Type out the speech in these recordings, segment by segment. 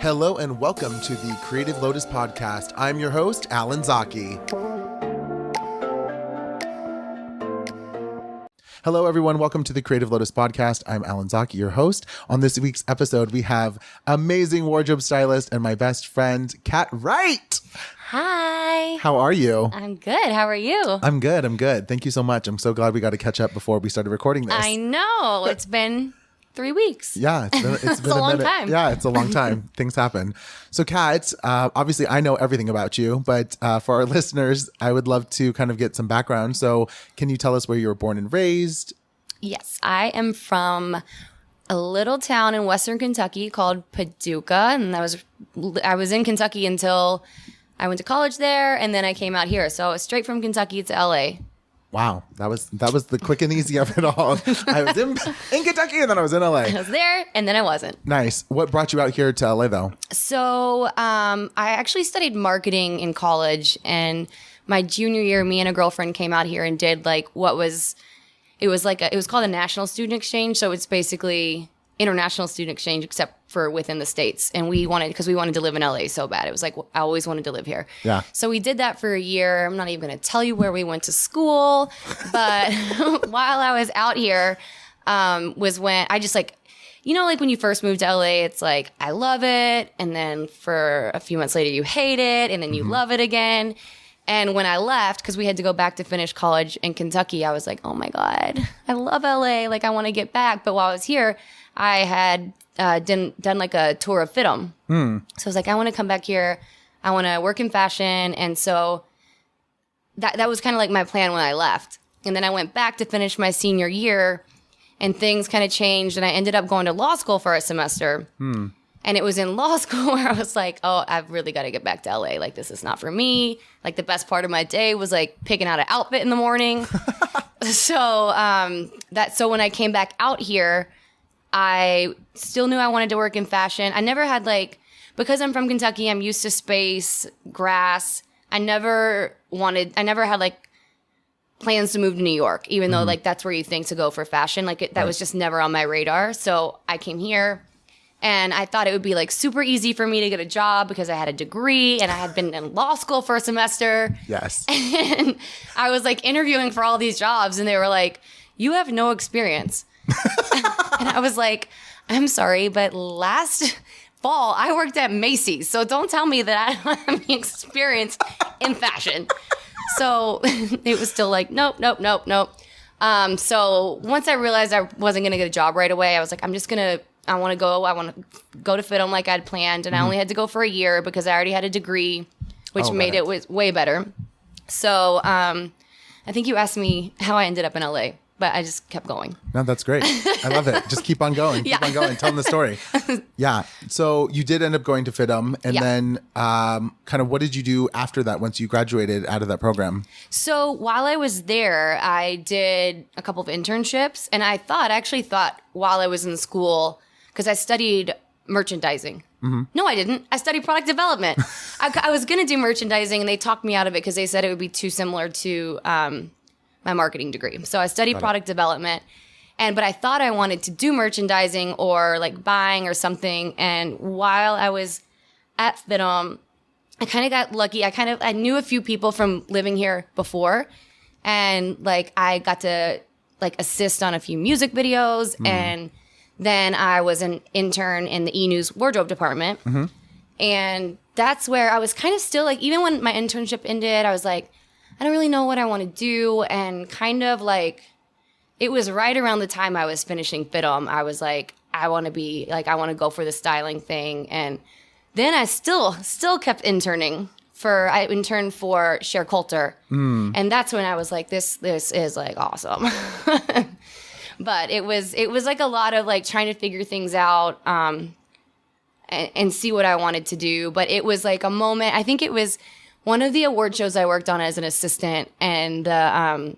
Hello and welcome to the Creative Lotus Podcast. I'm your host, Alan Zaki. Hello, everyone. Welcome to the Creative Lotus Podcast. I'm Alan Zaki, your host. On this week's episode, we have amazing wardrobe stylist and my best friend, Cat Wright. Hi. How are you? I'm good. How are you? I'm good. Thank you so much. I'm so glad we got to catch up before we started recording this. I know. It's been 3 weeks. Yeah, it's been a long minute. time. Yeah, it's a long time. Things happen. So, Kat, obviously I know everything about you, but for our listeners, I would love to kind of get some background. So, can you tell us where you were born and raised? Yes, I am from a little town in Western Kentucky called Paducah, and I was in Kentucky until I went to college there, and then I came out here. So, I was straight from Kentucky to LA. Wow, that was the quick and easy of it all. I was in Kentucky and then I was in LA. I was there and then I wasn't. Nice. What brought you out here to LA though? So I actually studied marketing in college, and my junior year, me and a girlfriend came out here and did it was called a national student exchange. So it's basically international student exchange except for within the States. And we wanted to live in LA so bad. It was like, I always wanted to live here. Yeah. So we did that for a year. I'm not even going to tell you where we went to school, but while I was out here, was when I just like when you first moved to LA, it's like, I love it. And then for a few months later, you hate it. And then you love it again. And when I left, because we had to go back to finish college in Kentucky, I was like, oh my God, I love LA. Like, I want to get back. But while I was here, I had done like a tour of FITM. So I was like, I want to come back here. I want to work in fashion. And so that was kind of like my plan when I left. And then I went back to finish my senior year, and things kind of changed. And I ended up going to law school for a semester. And it was in law school where I was like, oh, I've really got to get back to LA. Like, this is not for me. Like, the best part of my day was like picking out an outfit in the morning. So when I came back out here, I still knew I wanted to work in fashion. I never had because I'm from Kentucky, I'm used to space, grass. I never had plans to move to New York, even though that's where you think to go for fashion. That was just never on my radar. So I came here. And I thought it would be super easy for me to get a job because I had a degree and I had been in law school for a semester. Yes. And I was interviewing for all these jobs, and they were like, you have no experience. And I was like, I'm sorry, but last fall I worked at Macy's. So don't tell me that I don't have any experience in fashion. So it was still like, nope. So once I realized I wasn't going to get a job right away, I was like, I want to go to FITM like I'd planned. And I only had to go for a year because I already had a degree, which made it was way better. So I think you asked me how I ended up in LA, but I just kept going. No, that's great. I love it. Just keep on going. Keep on going. Tell them the story. Yeah. So you did end up going to FITM. And then kind of what did you do after that once you graduated out of that program? So while I was there, I did a couple of internships. And I actually thought while I was in school, because I studied merchandising. No, I didn't. I studied product development. I was going to do merchandising, and they talked me out of it because they said it would be too similar to my marketing degree. So I studied product development, but I thought I wanted to do merchandising or buying or something. And while I was at FITM, I kind of got lucky. I knew a few people from living here before, and I got to assist on a few music videos, and then I was an intern in the E-News wardrobe department. And that's where I was kind of still even when my internship ended, I was like, I don't really know what I want to do. And kind of it was right around the time I was finishing FITM. I was like, I want to go for the styling thing. And then I still kept interning. I interned for Cher Coulter. And that's when I was like, this is awesome. But it was a lot of trying to figure things out and see what I wanted to do. But it was a moment. I think it was one of the award shows I worked on as an assistant, and the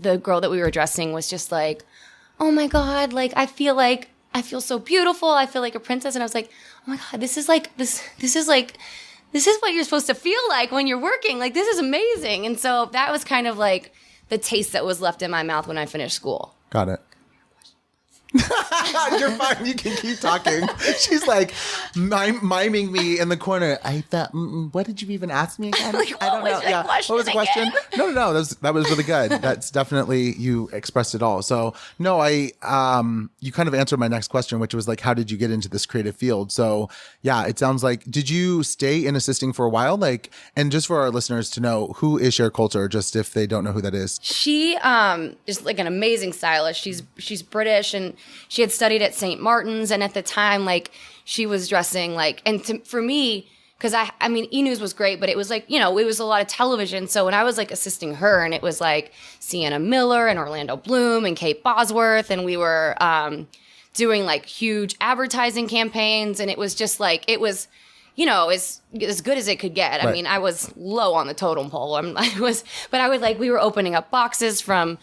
girl that we were dressing was just like, oh my God, I feel so beautiful. I feel like a princess. And I was like, oh my God, this is what you're supposed to feel like when you're working. This is amazing. And so that was kind of the taste that was left in my mouth when I finished school. Got it. You're fine. You can keep talking. She's like miming me in the corner. I thought, what did you even ask me again? Like, I don't know. Yeah. What was the question? No. That was really good. That's definitely, you expressed it all. So no, you kind of answered my next question, which was like, how did you get into this creative field? So yeah, it sounds like, did you stay in assisting for a while? Like, and just for our listeners to know, who is Cher Coulter, just if they don't know who that is? She is like an amazing stylist. She's British, and she had studied at St. Martin's, and at the time, like, she was dressing like, and for me, because I mean, E! News was great, but it was like, you know, it was a lot of television. So when I was like assisting her, and it was like Sienna Miller and Orlando Bloom and Kate Bosworth, and we were doing like huge advertising campaigns, and it was just like, it was, you know, as good as it could get. Right. I mean, I was low on the totem pole. We were opening up boxes from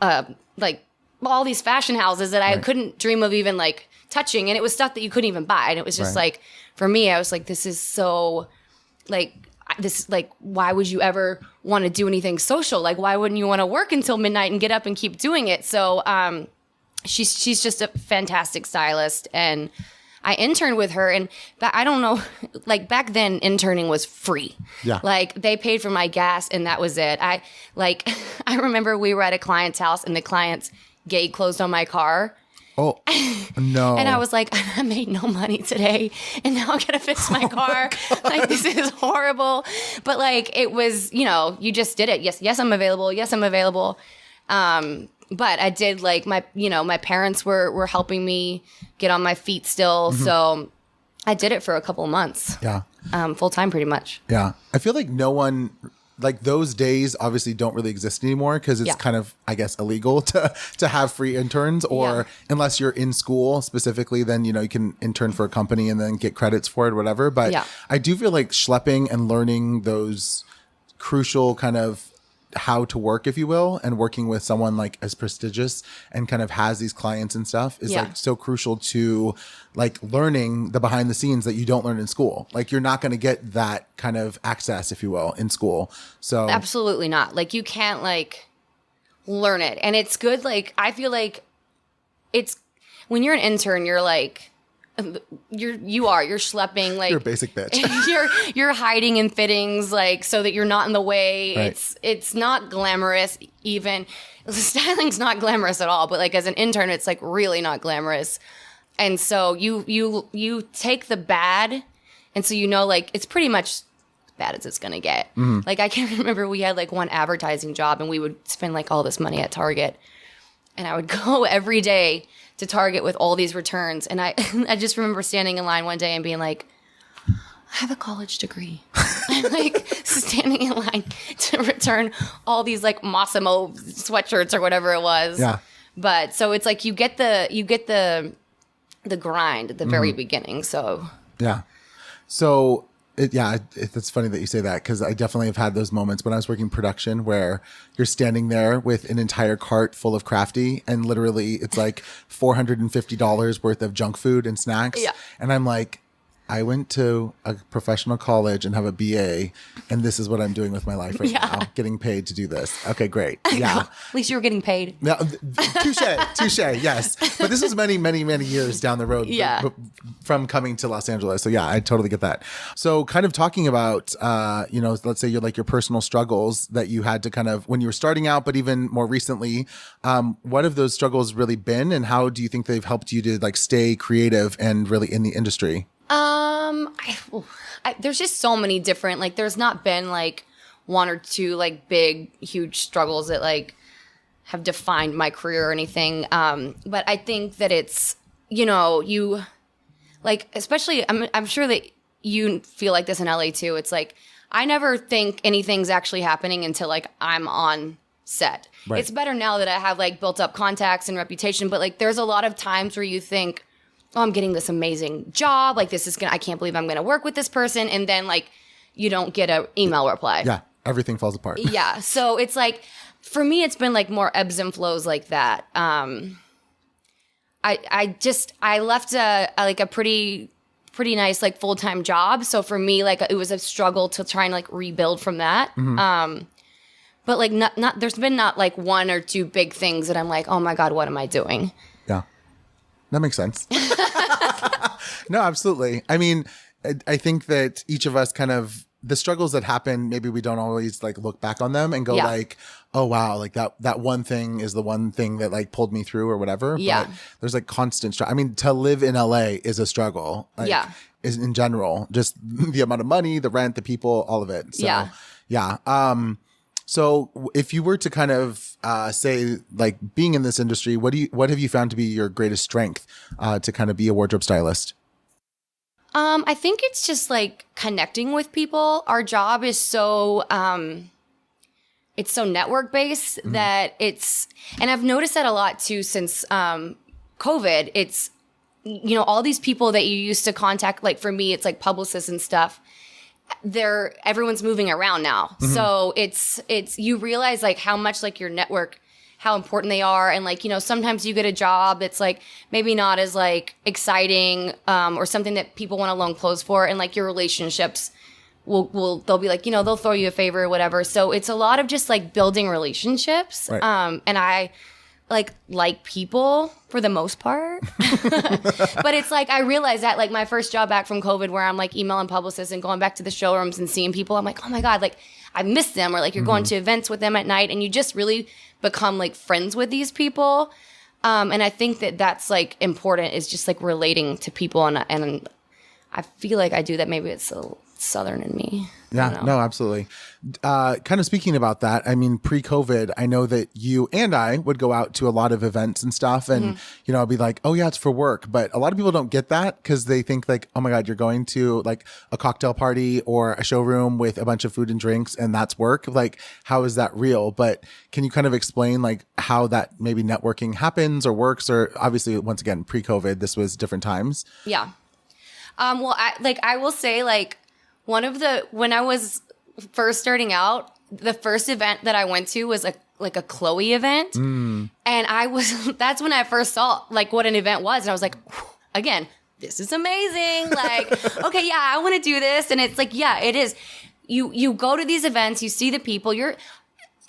like all these fashion houses that I couldn't dream of even like touching, and it was stuff that you couldn't even buy. And it was just like, for me, I was like, this is so like this, like, why would you ever want to do anything social? Like, why wouldn't you want to work until midnight and get up and keep doing it? So she's just a fantastic stylist, and I interned with her, and I don't know, like, back then interning was free. Yeah. Like, they paid for my gas, and that was it. I remember we were at a client's house, and the client's gate closed on my car. Oh, no. And I was like, I made no money today, and now I gotta fix my car. Like, this is horrible. But like, it was, you know, you just did it. Yes, I'm available. Yes, I'm available. But I did, like, my parents were helping me get on my feet still. Mm-hmm. So I did it for a couple of months. Yeah. Full time, pretty much. Yeah. I feel like no one, like, those days obviously don't really exist anymore, because it's kind of, I guess, illegal to have free interns, or unless you're in school specifically, then, you know, you can intern for a company and then get credits for it, whatever. But I do feel like schlepping and learning those crucial kind of how to work, if you will, and working with someone like as prestigious and kind of has these clients and stuff is like so crucial to like learning the behind the scenes that you don't learn in school. Like, you're not going to get that kind of access, if you will, in school. So absolutely not. Like, you can't like learn it. And it's good. Like, I feel like it's, when you're an intern, you're like, you're schlepping, like, you're a basic bitch. you're hiding in fittings, like, so that you're not in the way. Right. It's not glamorous. Even the styling's not glamorous at all, but like, as an intern, it's like really not glamorous. And so you take the bad, and so, you know, like, it's pretty much as bad as it's gonna get. Mm-hmm. Like, I can remember we had like one advertising job, and we would spend like all this money at Target, and I would go every day to Target with all these returns. And I just remember standing in line one day and being like, I have a college degree. I'm like standing in line to return all these like Massimo sweatshirts or whatever it was. Yeah. But so it's like, you get the grind at the very beginning. So yeah. So it's funny that you say that, because I definitely have had those moments when I was working production where you're standing there with an entire cart full of crafty, and literally it's like $450 worth of junk food and snacks. Yeah. And I'm like, I went to a professional college and have a BA, and this is what I'm doing with my life right now, getting paid to do this. Okay, great. Yeah. At least you were getting paid. Yeah, touche, yes. But this was many, many, many years down the road from coming to Los Angeles. So yeah, I totally get that. So kind of talking about, you know, let's say you're like your personal struggles that you had to kind of, when you were starting out, but even more recently, what have those struggles really been, and how do you think they've helped you to like stay creative and really in the industry? There's just so many different, like, there's not been like one or two like big, huge struggles that like have defined my career or anything. But I think that it's, you know, you like, especially, I'm sure that you feel like this in LA too. It's like, I never think anything's actually happening until like I'm on set. Right. It's better now that I have like built up contacts and reputation, but like, there's a lot of times where you think, oh, I'm getting this amazing job. Like, I can't believe I'm going to work with this person. And then like, you don't get an email reply. Yeah. Everything falls apart. Yeah. So it's like, for me, it's been like more ebbs and flows like that. I left a pretty nice, like, full-time job. So for me, like, it was a struggle to try and like rebuild from that. Mm-hmm. But like, there's been not like one or two big things that I'm like, oh my God, what am I doing? Yeah. That makes sense. No, absolutely. I mean, I think that each of us kind of, the struggles that happen, maybe we don't always like look back on them and go like, oh wow, like that one thing is the one thing that like pulled me through or whatever. Yeah. But there's like constant struggle. I mean, to live in LA is a struggle. Like, is in general, just the amount of money, the rent, the people, all of it. So, yeah. So if you were to kind of say like being in this industry, what have you found to be your greatest strength to kind of be a wardrobe stylist? I think it's just like connecting with people. Our job is so it's so network based that and I've noticed that a lot too since COVID. It's, you know, all these people that you used to contact, like for me, it's like publicists and stuff. Everyone's moving around now. So it's you realize like how much like your network, how important they are. And like, you know, sometimes you get a job that's like maybe not as like exciting or something that people want to loan clothes for. And like your relationships they'll be like, you know, they'll throw you a favor or whatever. So it's a lot of just like building relationships. Right. And I like people for the most part. But it's like, I realized that like my first job back from COVID where I'm like emailing publicists and going back to the showrooms and seeing people, I'm like, oh my God, like I miss them. Or like you're going to events with them at night and you just really become like friends with these people. And I think that that's like important is just like relating to people. And I feel like I do that. Maybe it's a Southern in me. Yeah, no, absolutely. Kind of speaking about that, I mean, pre-COVID, I know that you and I would go out to a lot of events and stuff. And, you know, I'll be like, oh yeah, it's for work. But a lot of people don't get that because they think like, oh my God, you're going to like a cocktail party or a showroom with a bunch of food and drinks and that's work. Like, how is that real? But can you kind of explain like how that maybe networking happens or works? Or obviously, once again, pre-COVID, this was different times. Yeah. Well, I will say like, when I was first starting out, the first event that I went to was a Chloe event. And that's when I first saw like what an event was. And I was like, again, this is amazing. Like, okay, yeah, I want to do this. And it's like, yeah, it is. You go to these events, you see the people, you're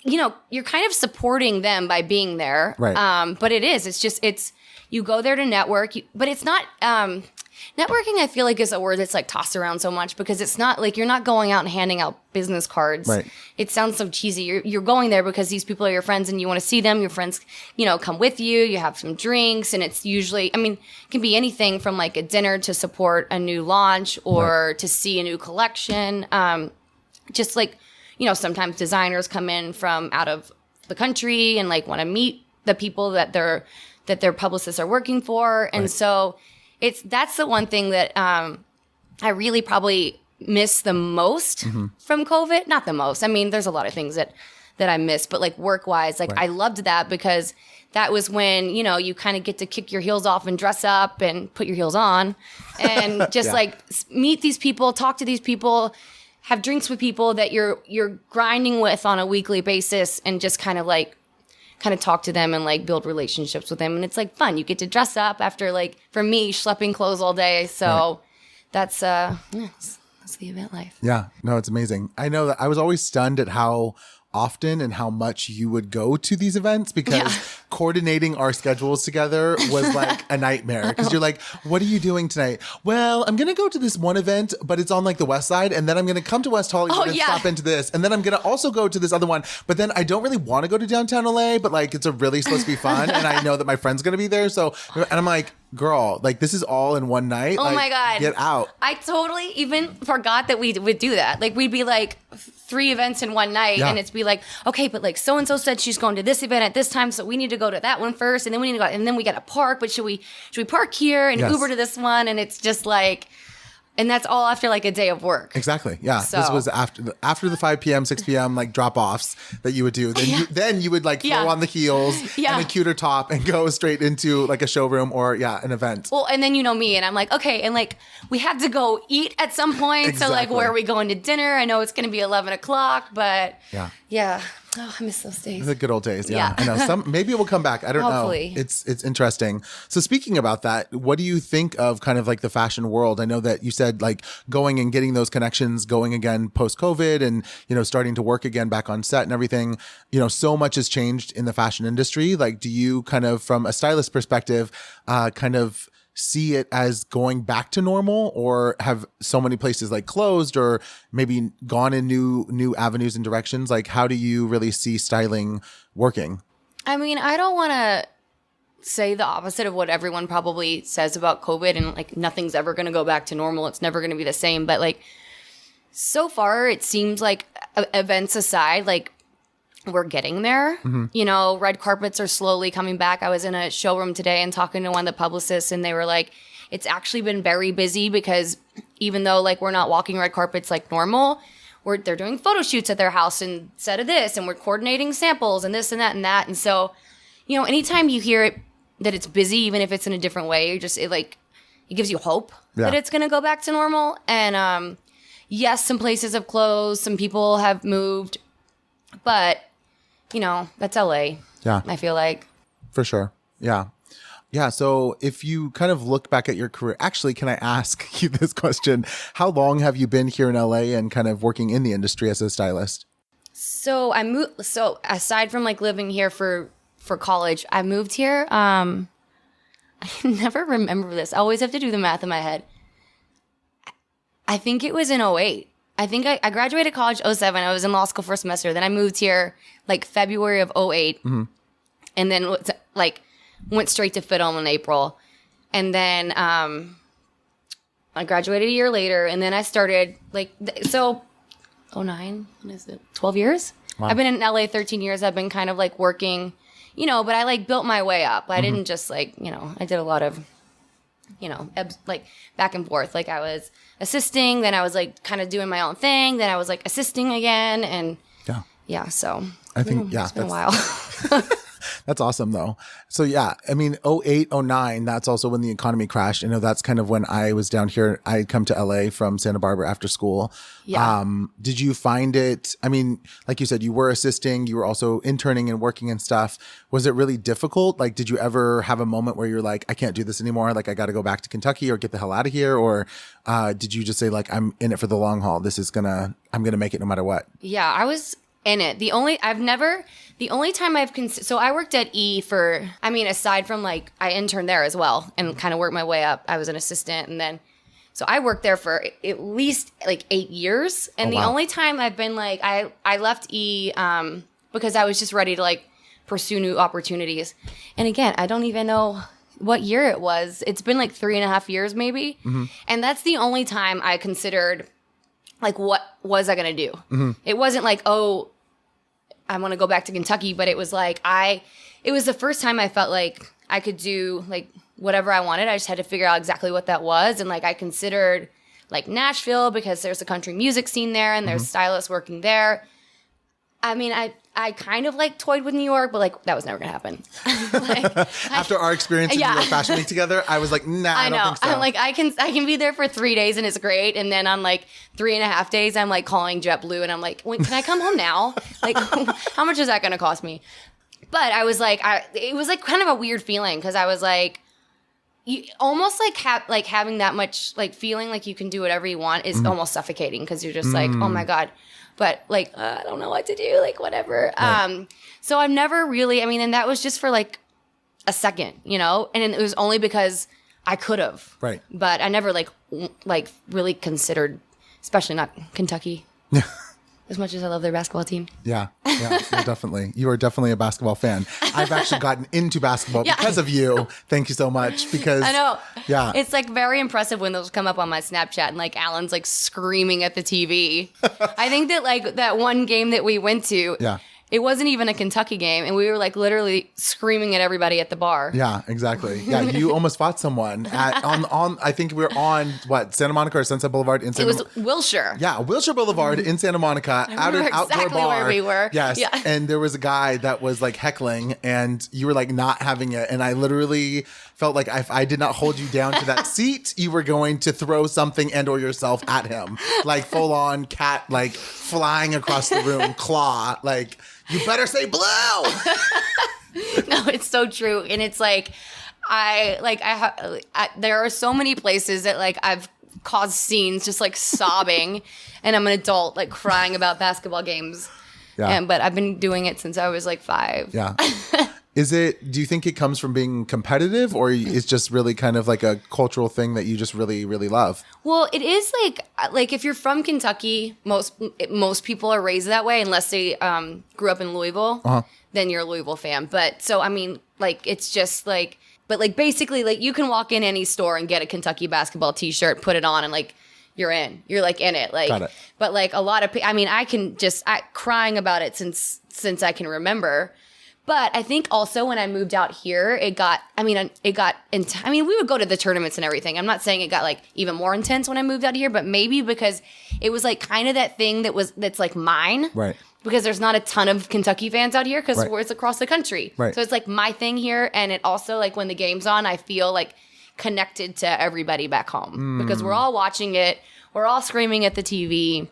kind of supporting them by being there. Right. But it's you go there to network, but it's not, networking, I feel like, is a word that's like tossed around so much because it's not like you're not going out and handing out business cards. Right. It sounds so cheesy. You're going there because these people are your friends and you want to see them. Your friends, you know, come with you. You have some drinks, and it's usually, I mean, it can be anything from like a dinner to support a new launch or to see a new collection. Just like, you know, sometimes designers come in from out of the country and like want to meet the people that their publicists are working for, and so. That's the one thing that I really probably miss the most from COVID. Not the most. I mean, there's a lot of things that I miss, but like work-wise, like I loved that because that was when, you know, you kind of get to kick your heels off and dress up and put your heels on and just like meet these people, talk to these people, have drinks with people that you're grinding with on a weekly basis and just kind of talk to them and like build relationships with them. And it's like fun. You get to dress up after like, for me, schlepping clothes all day. So that's the event life. Yeah, no, it's amazing. I know that I was always stunned at how often and how much you would go to these events because coordinating our schedules together was like a nightmare because you're like, what are you doing tonight? Well, I'm going to go to this one event, but it's on like the West Side. And then I'm going to come to West Hollywood and stop into this. And then I'm going to also go to this other one. But then I don't really want to go to downtown LA, but like it's really supposed to be fun. And I know that my friend's going to be there. So, and I'm like, girl, like this is all in one night. Oh like, my God. Get out. I totally even forgot that we would do that. Like we'd be like 3 events in one night and it's be like, okay, but like so-and-so said she's going to this event at this time. So we need to go to that one first. And then we need to go, and then we got to park, but should we park here and Uber to this one? And it's just like, and that's all after like a day of work. Exactly. Yeah. So. This was after the 5 p.m., 6 p.m. like drop offs that you would do. Then you would like throw on the heels and a cuter top and go straight into like a showroom or an event. Well, and then you know me and I'm like, okay. And like we have to go eat at some point. Exactly. So like where are we going to dinner? I know it's going to be 11 o'clock, but yeah. Oh, I miss those days. The good old days. Yeah. I know. Maybe it will come back. I don't Hopefully. know. It's interesting. So speaking about that, what do you think of kind of like the fashion world? I know that you said like going and getting those connections going again post-COVID and, you know, starting to work again back on set and everything, you know, so much has changed in the fashion industry. Like, do you kind of, from a stylist perspective, kind of see it as going back to normal, or have so many places like closed or maybe gone in new avenues and directions? Like, how do you really see styling working? I mean, I don't want to say the opposite of what everyone probably says about COVID and like nothing's ever going to go back to normal. It's never going to be the same. But like so far, it seems like events aside, like we're getting there. You know, red carpets are slowly coming back. I was in a showroom today and talking to one of the publicists, and they were like, it's actually been very busy because even though like we're not walking red carpets like normal, they're doing photo shoots at their house instead of this, and we're coordinating samples and this and that and that. And so, you know, anytime you hear it that it's busy, even if it's in a different way, it gives you hope that it's going to go back to normal. And yes, some places have closed, some people have moved, but you know, that's LA. Yeah. I feel like. For sure. Yeah. Yeah. So if you kind of look back at your career, actually, can I ask you this question? How long have you been here in LA and kind of working in the industry as a stylist? So I moved. So aside from like living here for college, I moved here. I never remember this. I always have to do the math in my head. I think it was in 2008. I think I graduated college 2007. I was in law school for a semester. Then I moved here like February of 2008. And then like went straight to film in April. And then I graduated a year later. And then I started like, 2009, what is it, 12 years? Wow. I've been in LA 13 years. I've been kind of like working, you know, but I like built my way up. I didn't just like, you know, I did a lot of, you know, like back and forth. Like I was assisting, then I was like kind of doing my own thing, then I was like assisting again, and yeah. So I think it's been a while. That's awesome though. So yeah, I mean, 2008, 2009, that's also when the economy crashed. I know that's kind of when I was down here. I had come to LA from Santa Barbara after school. Yeah. Did you find it, I mean, like you said, you were assisting, you were also interning and working and stuff. Was it really difficult? Like, did you ever have a moment where you're like, I can't do this anymore. Like, I got to go back to Kentucky or get the hell out of here. Or did you just say like, I'm in it for the long haul. I'm going to make it no matter what. Yeah, I was in it. The only time so I worked at E for, I mean, aside from like, I interned there as well and kind of worked my way up. I was an assistant, and then, so I worked there for at least like 8 years. And the only time I've been like, I left E because I was just ready to like pursue new opportunities. And again, I don't even know what year it was. It's been like 3.5 years maybe. And that's the only time I considered like, what was I going to do? It wasn't like, oh, I want to go back to Kentucky, but it was like, it was the first time I felt like I could do like whatever I wanted. I just had to figure out exactly what that was. And like, I considered like Nashville because there's a country music scene there and there's stylists working there. I mean, I kind of like toyed with New York, but like that was never gonna happen. After our experience in New York Fashion Week together, I was like, nah, I don't think so. I'm like, I can be there for 3 days and it's great, and then on like 3.5 days, I'm like calling JetBlue and I'm like, wait, can I come home now? Like, how much is that gonna cost me? But I was like, it was like kind of a weird feeling because I was like, you almost like having that much like feeling like you can do whatever you want is almost suffocating because you're just like, oh my God. But like, I don't know what to do, like whatever. Right. So I've never really, I mean, and that was just for like a second, you know, and it was only because I could have. Right. But I never like really considered, especially not Kentucky. As much as I love their basketball team. Yeah, definitely. You are definitely a basketball fan. I've actually gotten into basketball because of you. Thank you so much. Because I know. Yeah. It's like very impressive when those come up on my Snapchat and like Alan's like screaming at the TV. I think that like that one game that we went to, it wasn't even a Kentucky game, and we were like literally screaming at everybody at the bar. Yeah, exactly. Yeah, you almost fought someone on I think we were on Santa Monica or Sunset Boulevard in Santa Monica. It was Wilshire. Yeah, Wilshire Boulevard in Santa Monica. Outdoor bar. Where we were. Yes. Yeah. And there was a guy that was like heckling, and you were like not having it, and I literally felt like if I did not hold you down to that seat, you were going to throw something and or yourself at him. Like full on cat, like flying across the room, claw, like You better say blue. No, it's so true. And it's like, there are so many places that like I've caused scenes just like sobbing and I'm an adult like crying about basketball games. Yeah. But I've been doing it since I was like 5. Yeah. Do you think it comes from being competitive, or it's just really kind of like a cultural thing that you just really, really love? Well, it is like if you're from Kentucky, most people are raised that way unless they grew up in Louisville, then you're a Louisville fan. But so, I mean, like, it's just like, but like basically like you can walk in any store and get a Kentucky basketball t-shirt, put it on, and like you're like in it. Like, got it. But like a lot of I mean, I crying about it since I can remember. But I think also when I moved out here, we would go to the tournaments and everything. I'm not saying it got like even more intense when I moved out here, but maybe because it was like kind of that thing that's like mine. Right. Because there's not a ton of Kentucky fans out here because it's across the country. Right. So it's like my thing here. And it also like when the game's on, I feel like connected to everybody back home because we're all watching it. We're all screaming at the TV.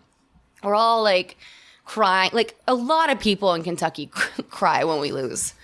We're all like crying. Like a lot of people in Kentucky cry when we lose.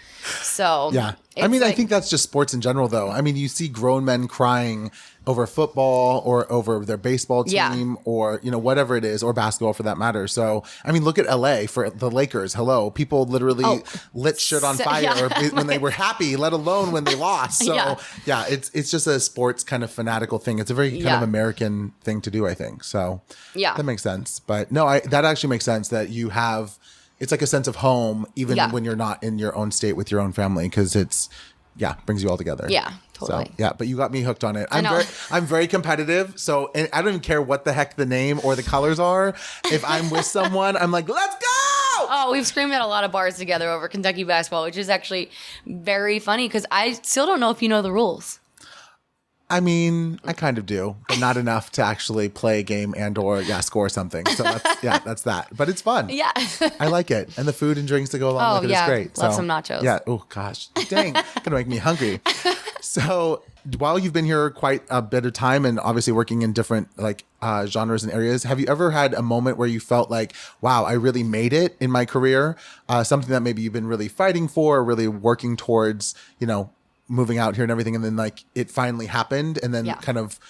So yeah, I mean, I think that's just sports in general, though. I mean, you see grown men crying over football or over their baseball team or, you know, whatever it is, or basketball for that matter. So, I mean, look at LA for the Lakers. Hello. People literally lit shit on fire when they were happy, let alone when they lost. So, it's just a sports kind of fanatical thing. It's a very kind of American thing to do, I think. So, that makes sense. But no, that actually makes sense that you have. It's like a sense of home, even when you're not in your own state with your own family, because it's, brings you all together. Yeah, totally. So, but you got me hooked on it. I'm very competitive. So, and I don't even care what the heck the name or the colors are. If I'm with someone, I'm like, let's go. Oh, we've screamed at a lot of bars together over Kentucky basketball, which is actually very funny because I still don't know if you know the rules. I mean, I kind of do, but not enough to actually play a game and or score something. So that's that. But it's fun. Yeah. I like it. And the food and drinks that go along with it is great. Love some nachos. Yeah. Oh gosh. Dang. Gonna make me hungry. So while you've been here quite a bit of time and obviously working in different genres and areas, have you ever had a moment where you felt like, wow, I really made it in my career? Something that maybe you've been really fighting for, or really working towards, you know, moving out here and everything, and then like it finally happened, and then kind of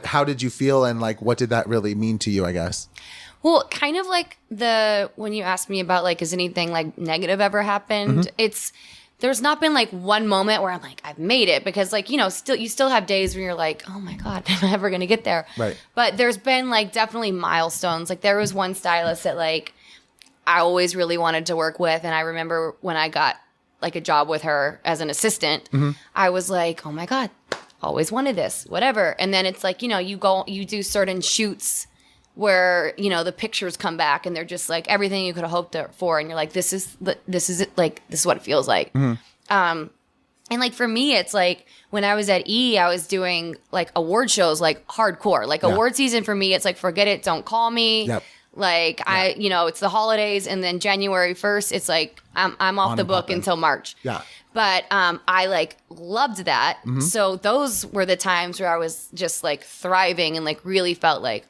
how did you feel, and like what did that really mean to you, I guess? Well, kind of like when you asked me about like, has anything like negative ever happened? There's not been like one moment where I'm like, I've made it, because like, you know, you still have days where you're like, oh my God, am I ever going to get there? Right. But there's been like definitely milestones. Like there was one stylist that like I always really wanted to work with. And I remember when I got like a job with her as an assistant, I was like, oh my God, always wanted this, whatever. And then it's like, you know, you do certain shoots where, you know, the pictures come back and they're just like everything you could have hoped for. And you're like, this is it. Like, this is what it feels like. And like, for me, it's like when I was at E, I was doing like award shows, like hardcore, like award season for me. It's like, forget it. Don't call me. Yep. Like you know, it's the holidays, and then January 1st, it's like I'm off the book until March. Yeah. But I like loved that. So those were the times where I was just like thriving and like really felt like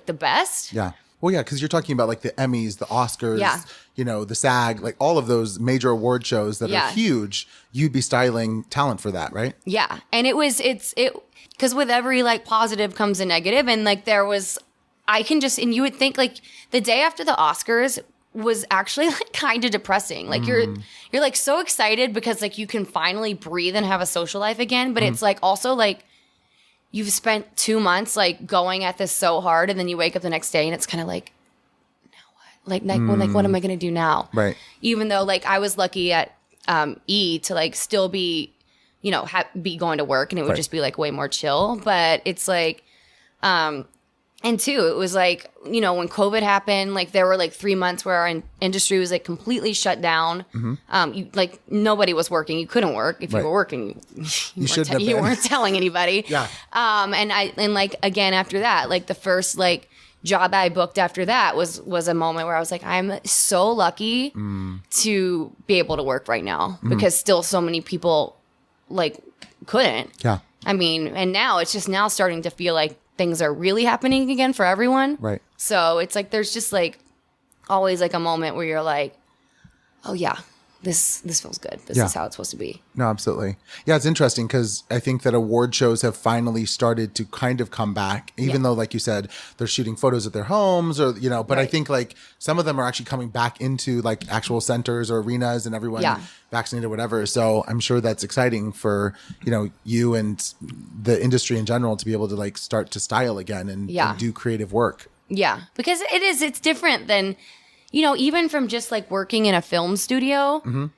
the best. Yeah. Well, yeah, because you're talking about like the Emmys, the Oscars, you know, the SAG, like all of those major award shows that are huge. You'd be styling talent for that, right? Yeah. And because with every like positive comes a negative, and like and you would think like the day after the Oscars was actually like kind of depressing. Like you're like so excited because like you can finally breathe and have a social life again. But it's like also like you've spent 2 months like going at this so hard, and then you wake up the next day and it's kind of like, now what? What am I going to do now? Right. Even though like I was lucky at E to like still be, you know, be going to work, and it would just be like way more chill. But it's like, and two, it was like, you know, when COVID happened, like there were like 3 months where our industry was like completely shut down. Like nobody was working. You couldn't work. If you were working, you weren't telling anybody. Yeah. And like, again, after that, like the first like job I booked after that was a moment where I was like, I'm so lucky to be able to work right now, because still so many people like couldn't. Yeah. I mean, and now it's just now starting to feel like things are really happening again for everyone. Right. So it's like there's just like always like a moment where you're like, oh yeah, this feels good. This is how it's supposed to be. No, absolutely. Yeah, it's interesting because I think that award shows have finally started to kind of come back, even though, like you said, they're shooting photos at their homes or, you know, but I think like some of them are actually coming back into like actual centers or arenas and everyone vaccinated or whatever. So I'm sure that's exciting for, you know, you and the industry in general to be able to like start to style again and do creative work. Yeah, because it's different than, you know, even from just like working in a film studio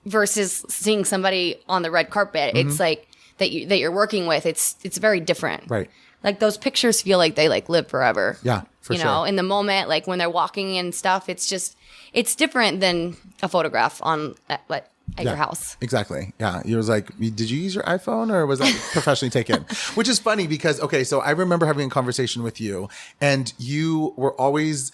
versus seeing somebody on the red carpet. It's like that you're working with. It's very different. Right. Like those pictures feel like they like live forever. Yeah, for sure. You know, in the moment, like when they're walking and stuff, it's different than a photograph at your house. Exactly. Yeah. You was like, did you use your iPhone or was that professionally taken? Which is funny because, okay, so I remember having a conversation with you and you would always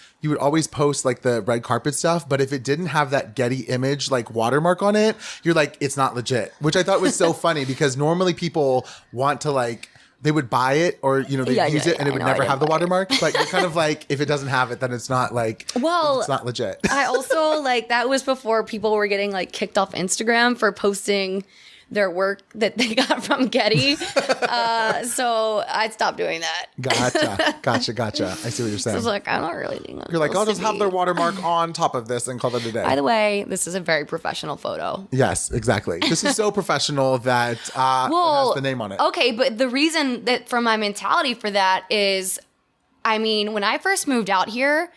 post like the red carpet stuff, but if it didn't have that Getty image like watermark on it, you're like, it's not legit, which I thought was so funny because normally people want to like, they would buy it or, you know, they'd use it and it would never have the watermark. But you're kind of like, if it doesn't have it, then it's not like, it's not legit. I also like, that was before people were getting like kicked off Instagram for posting their work that they got from Getty. So I stopped doing that. Gotcha. I see what you're saying. So I was like, I'm not really doing that. You're like, I'll just have their watermark on top of this and call it a day. By the way, this is a very professional photo. Yes, exactly. This is so professional that it has the name on it. Okay, but the reason that from my mentality for that is, I mean, when I first moved out here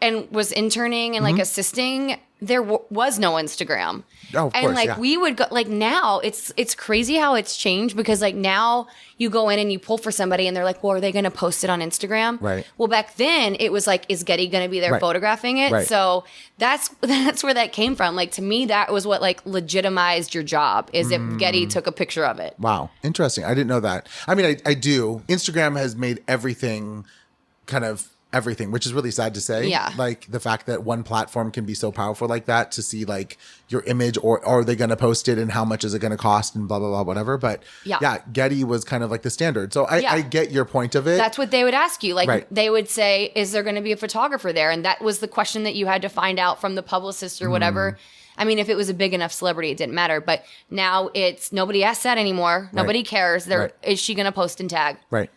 and was interning and like assisting, there was no Instagram. Oh, of and course, like we would go like now it's crazy how it's changed because like now you go in and you pull for somebody and they're like, well, are they going to post it on Instagram? Right. Well, back then it was like, is Getty going to be there photographing it? Right. So that's where that came from. Like to me, that was what like legitimized your job is if Getty took a picture of it. Wow. Interesting. I didn't know that. I mean, I do. Instagram has made everything kind of everything, which is really sad to say. Yeah. Like the fact that one platform can be so powerful like that to see like your image or are they going to post it and how much is it going to cost and blah, blah, blah, whatever. But Getty was kind of like the standard. So I get your point of it. That's what they would ask you. Like they would say, is there going to be a photographer there? And that was the question that you had to find out from the publicist or whatever. I mean, if it was a big enough celebrity, it didn't matter. But now it's nobody asks that anymore. Nobody cares. Is she going to post and tag? Right.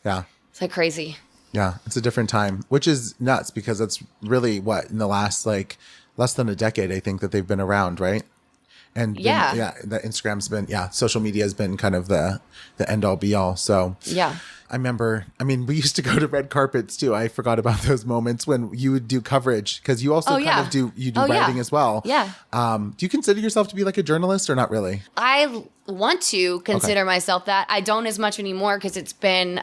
Yeah. It's like crazy. Yeah, it's a different time, which is nuts because that's really what in the last like less than a decade, I think that they've been around, right? And that Instagram's been social media has been kind of the end all be all. So I remember, I mean, we used to go to red carpets too. I forgot about those moments when you would do coverage because you also kind of do writing as well. Yeah. Do you consider yourself to be like a journalist or not really? I want to consider myself that. I don't as much anymore because it's been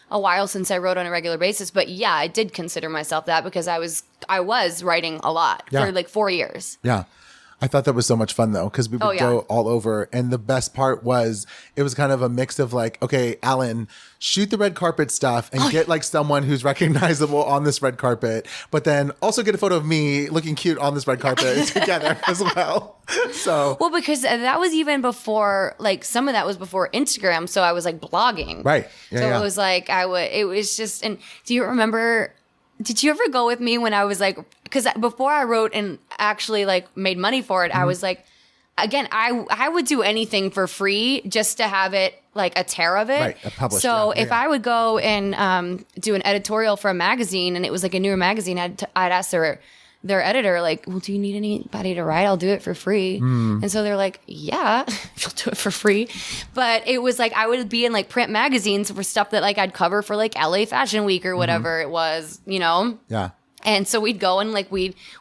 a while since I wrote on a regular basis, but yeah, I did consider myself that because I was writing a lot for like 4 years. Yeah. I thought that was so much fun though, because we would go all over. And the best part was it was kind of a mix of like, okay, Alan, shoot the red carpet stuff and get like someone who's recognizable on this red carpet, but then also get a photo of me looking cute on this red carpet together as well. So, well, because that was even before, like some of that was before Instagram. So I was like blogging. Right. Yeah, so it was like, it was just, and do you remember, did you ever go with me when I was like, because before I wrote and actually like made money for it, I was like, again, I would do anything for free just to have it like a tear of it. Right, a published. So if I would go and do an editorial for a magazine and it was like a newer magazine, I'd ask their editor, like, well, do you need anybody to write? I'll do it for free. And so they're like, yeah, you'll do it for free. But it was like, I would be in like print magazines for stuff that like I'd cover for like LA Fashion Week or whatever it was, you know? Yeah. And so we'd go and like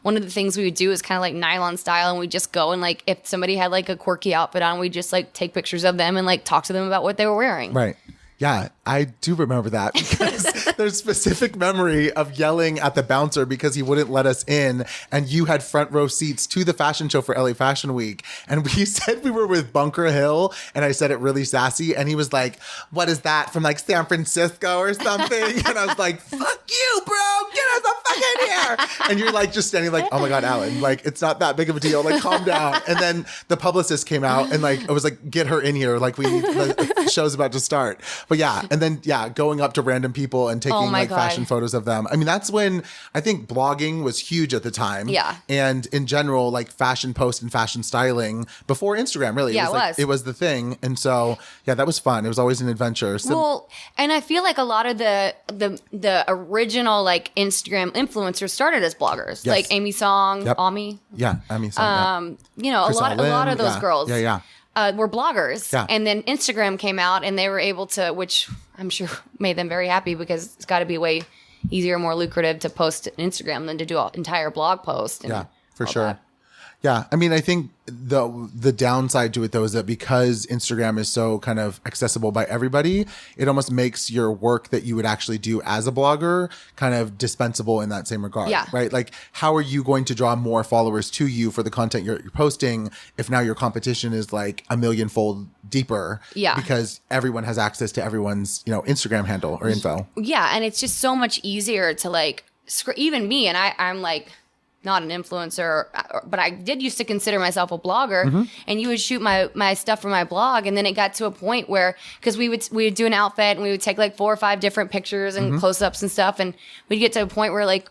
one of the things we would do is kind of like nylon style. And we'd just go and like, if somebody had like a quirky outfit on, we'd just like take pictures of them and like talk to them about what they were wearing. Right. Yeah, I do remember that because there's specific memory of yelling at the bouncer because he wouldn't let us in and you had front row seats to the fashion show for LA Fashion Week. And we said we were with Bunker Hill and I said it really sassy and he was like, what is that from like San Francisco or something? And I was like, fuck you, bro, get us a walk in here. And you're like just standing like, oh my God, Alan, like it's not that big of a deal. Like calm down. And then the publicist came out and like, it was like, get her in here. Like the show's about to start. But yeah. And then, going up to random people and taking fashion photos of them. I mean, that's when I think blogging was huge at the time. Yeah. And in general, like fashion post and fashion styling before Instagram, really. It was the thing. And so, that was fun. It was always an adventure. So, well, and I feel like a lot of the original like Instagram influencers started as bloggers, like Amy Song, Ami. Yeah, Amy Song. A lot of those girls. Were bloggers. Yeah. And then Instagram came out and they were able to, which I'm sure made them very happy because it's got to be way easier, more lucrative to post an Instagram than to do an entire blog post. And for sure. That. Yeah. I mean, I think the downside to it though is that because Instagram is so kind of accessible by everybody, it almost makes your work that you would actually do as a blogger kind of dispensable in that same regard. Yeah. Right? Like how are you going to draw more followers to you for the content you're posting if now your competition is like a millionfold deeper? Yeah. Because everyone has access to everyone's, Instagram handle or info. Yeah. And it's just so much easier to like, even me, and I'm like, not an influencer, but I did used to consider myself a blogger, and you would shoot my stuff for my blog. And then it got to a point where, because we would do an outfit and we would take like 4 or 5 different pictures and close-ups and stuff. And we'd get to a point where like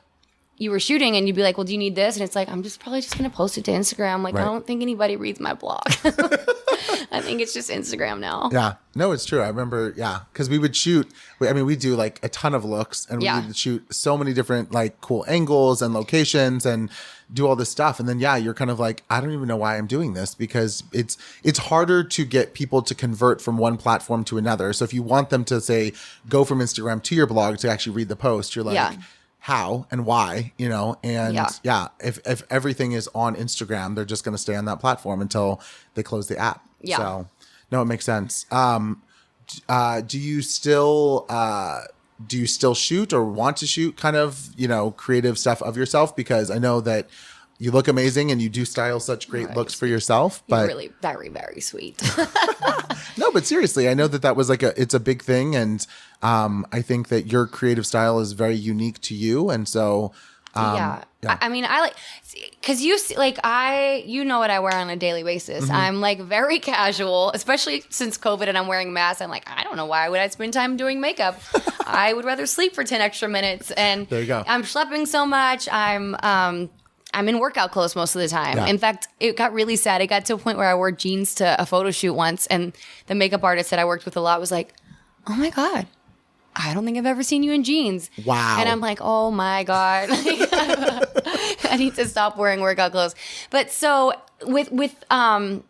you were shooting and you'd be like, well, do you need this? And it's like, I'm probably just going to post it to Instagram. Like, I don't think anybody reads my blog. I think it's just Instagram now. Yeah. No, it's true. I remember, because we would shoot, we do like a ton of looks and we would shoot so many different like cool angles and locations and do all this stuff. And then, you're kind of like, I don't even know why I'm doing this because it's harder to get people to convert from one platform to another. So if you want them to say, go from Instagram to your blog to actually read the post, you're like, how and why, and if everything is on Instagram, they're just going to stay on that platform until they close the app. Yeah. So no, it makes sense. Do you still shoot or want to shoot kind of, creative stuff of yourself? Because I know that you look amazing and you do style such great looks for yourself, but you're really very, very sweet. No, but seriously, I know that was it's a big thing. And, I think that your creative style is very unique to you. And so, I mean, I like, cause you see, like you know what I wear on a daily basis. I'm like very casual, especially since COVID and I'm wearing masks. I'm like, I don't know why would I spend time doing makeup? I would rather sleep for 10 extra minutes. And there you go. I'm schlepping so much. I'm in workout clothes most of the time. Yeah. In fact, it got really sad. It got to a point where I wore jeans to a photo shoot once, and the makeup artist that I worked with a lot was like, oh my God, I don't think I've ever seen you in jeans. Wow. And I'm like, oh my God. I need to stop wearing workout clothes. But so with it,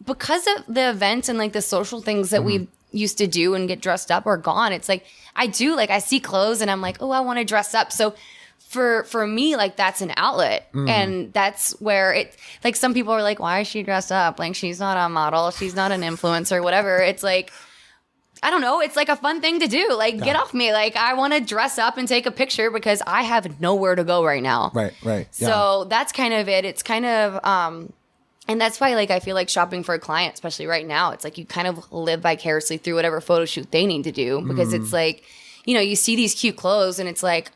because of the events and like the social things that we used to do and get dressed up are gone. It's like, I see clothes and I'm like, oh, I want to dress up. So for me, like that's an outlet. And that's where it, like some people are like, why is she dressed up? Like she's not a model. She's not an influencer, whatever. It's like, I don't know. It's like a fun thing to do. Like, get off me. Like, I want to dress up and take a picture because I have nowhere to go right now. Right. Yeah. So that's kind of it. It's kind of, and that's why, like, I feel like shopping for a client, especially right now, it's like you kind of live vicariously through whatever photo shoot they need to do because it's like, you see these cute clothes and it's like,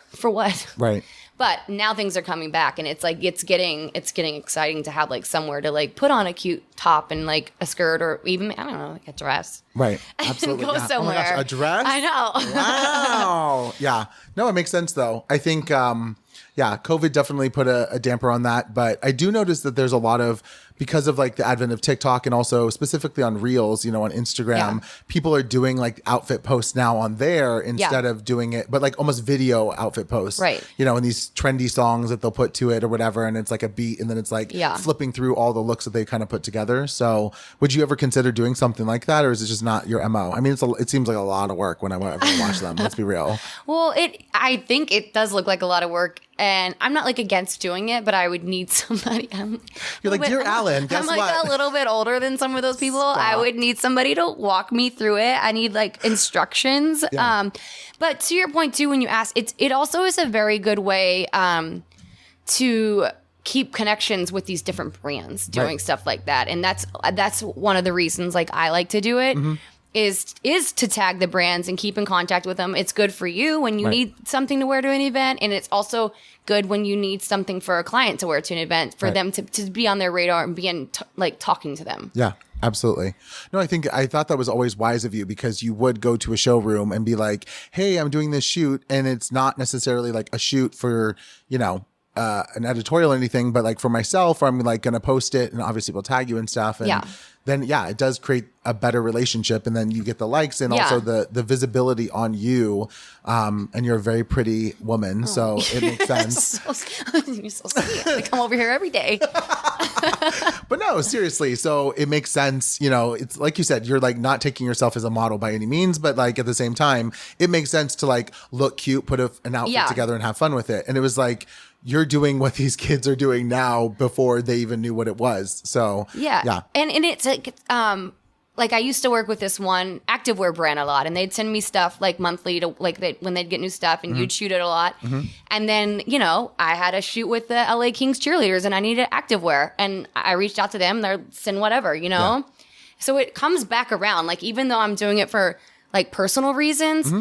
for what? Right. But now things are coming back and it's like it's getting exciting to have like somewhere to like put on a cute top and like a skirt or even, I don't know, like a dress. Right. Absolutely. Go somewhere. Oh my gosh, a dress? I know. Wow. Yeah. No, it makes sense though. I think COVID definitely put a damper on that, but I do notice that there's a lot of, because of like the advent of TikTok and also specifically on Reels, on Instagram, people are doing like outfit posts now on there instead of doing it, but like almost video outfit posts, right? And these trendy songs that they'll put to it or whatever. And it's like a beat and then it's like flipping through all the looks that they kind of put together. So would you ever consider doing something like that? Or is it just not your MO? I mean, it seems like a lot of work whenever I watch them. Let's be real. Well, I think it does look like a lot of work. And I'm not like against doing it, but I would need somebody. You're like, dear Alan, guess I'm like what? a little bit older than some of those people. Stop. I would need somebody to walk me through it. I need like instructions. Yeah. But to your point too, when you ask, it also is a very good way to keep connections with these different brands doing stuff like that. And that's one of the reasons like I like to do it. is to tag the brands and keep in contact with them. It's good for you when you need something to wear to an event, and it's also good when you need something for a client to wear to an event for them to be on their radar and be talking to them. Yeah. Absolutely. No, I thought that was always wise of you, because you would go to a showroom and be like, hey, I'm doing this shoot. And it's not necessarily like a shoot for, an editorial or anything, but like for myself, or I'm like going to post it and obviously we'll tag you and stuff. And then, it does create a better relationship. And then you get the likes and also the visibility on you. And you're a very pretty woman. So it makes sense. You're so sweet. I come over here every day. But no, seriously. So it makes sense. It's like you said, you're like not taking yourself as a model by any means, but like at the same time, it makes sense to like look cute, put an outfit together and have fun with it. And it was like, you're doing what these kids are doing now before they even knew what it was. So yeah. And it's like I used to work with this one activewear brand a lot, and they'd send me stuff like monthly to when they'd get new stuff, and you'd shoot it a lot. And then, I had a shoot with the LA Kings cheerleaders and I needed activewear, and I reached out to them. They'll send whatever, Yeah. So it comes back around. Like, even though I'm doing it for like personal reasons,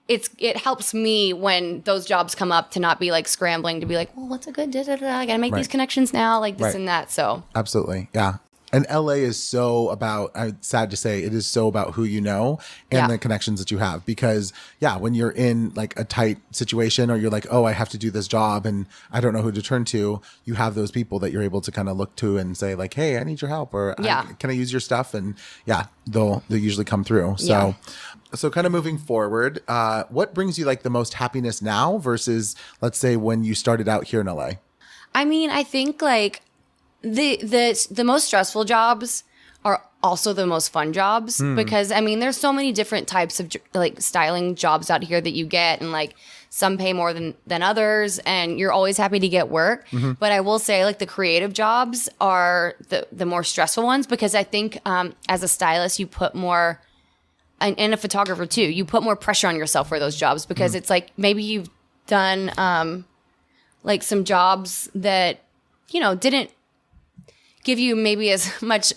it helps me when those jobs come up to not be like scrambling to be like, well, what's a good I gotta make these connections now, like this and that. So absolutely. Yeah. And LA is so about, sad to say, it is so about who you know and the connections that you have. Because when you're in like a tight situation, or you're like, oh, I have to do this job and I don't know who to turn to, you have those people that you're able to kind of look to and say like, hey, I need your help, or can I use your stuff? And they'll usually come through. So kind of moving forward, what brings you like the most happiness now versus, let's say, when you started out here in LA? I mean, I think like the most stressful jobs are also the most fun jobs, because I mean, there's so many different types of like styling jobs out here that you get, and like some pay more than others, and you're always happy to get work. But I will say like the creative jobs are the more stressful ones, because I think as a stylist, you put more, and a photographer too, you put more pressure on yourself for those jobs, because it's like maybe you've done like some jobs that didn't give you maybe as much,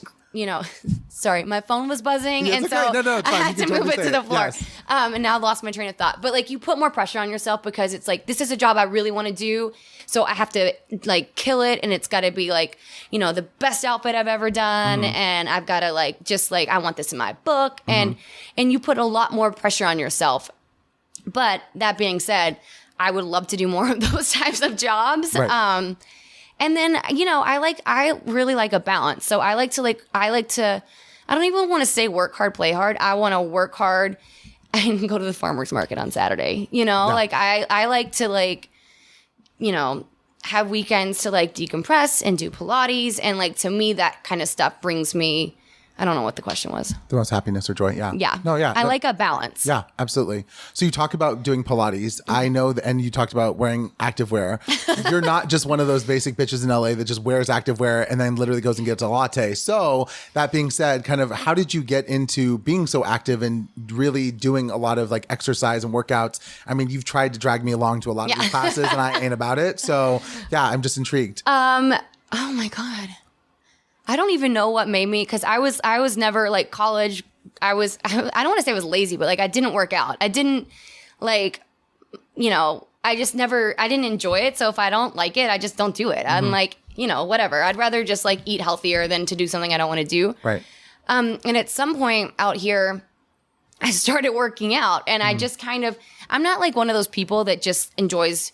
sorry, my phone was buzzing. And so I had to move it to the floor. Yes. And now I've lost my train of thought. But like, you put more pressure on yourself, because it's like, this is a job I really want to do. So I have to like kill it. And it's got to be like, the best outfit I've ever done. And I've got to like, just like, I want this in my book. And you put a lot more pressure on yourself. But that being said, I would love to do more of those types of jobs. Right. And then, I really like a balance. So I like to, I don't even want to say work hard, play hard. I want to work hard and go to the farmer's market on Saturday. Like I like to like, have weekends to like decompress and do Pilates. And like, to me, that kind of stuff brings me, I don't know what the question was. The most happiness or joy. Yeah. Yeah. No, yeah. I like a balance. Yeah, absolutely. So you talk about doing Pilates. I know that, and you talked about wearing activewear. You're not just one of those basic bitches in LA that just wears activewear and then literally goes and gets a latte. So that being said, kind of how did you get into being so active and really doing a lot of like exercise and workouts? I mean, you've tried to drag me along to a lot of these classes and I ain't about it. So I'm just intrigued. Oh my God. I don't even know what made me, because I was never like college. I don't want to say I was lazy, but like I didn't work out. I didn't like, I didn't enjoy it. So if I don't like it, I just don't do it. I'm like, whatever. I'd rather just like eat healthier than to do something I don't want to do. Right. And at some point out here, I started working out, and I just I'm not like one of those people that just enjoys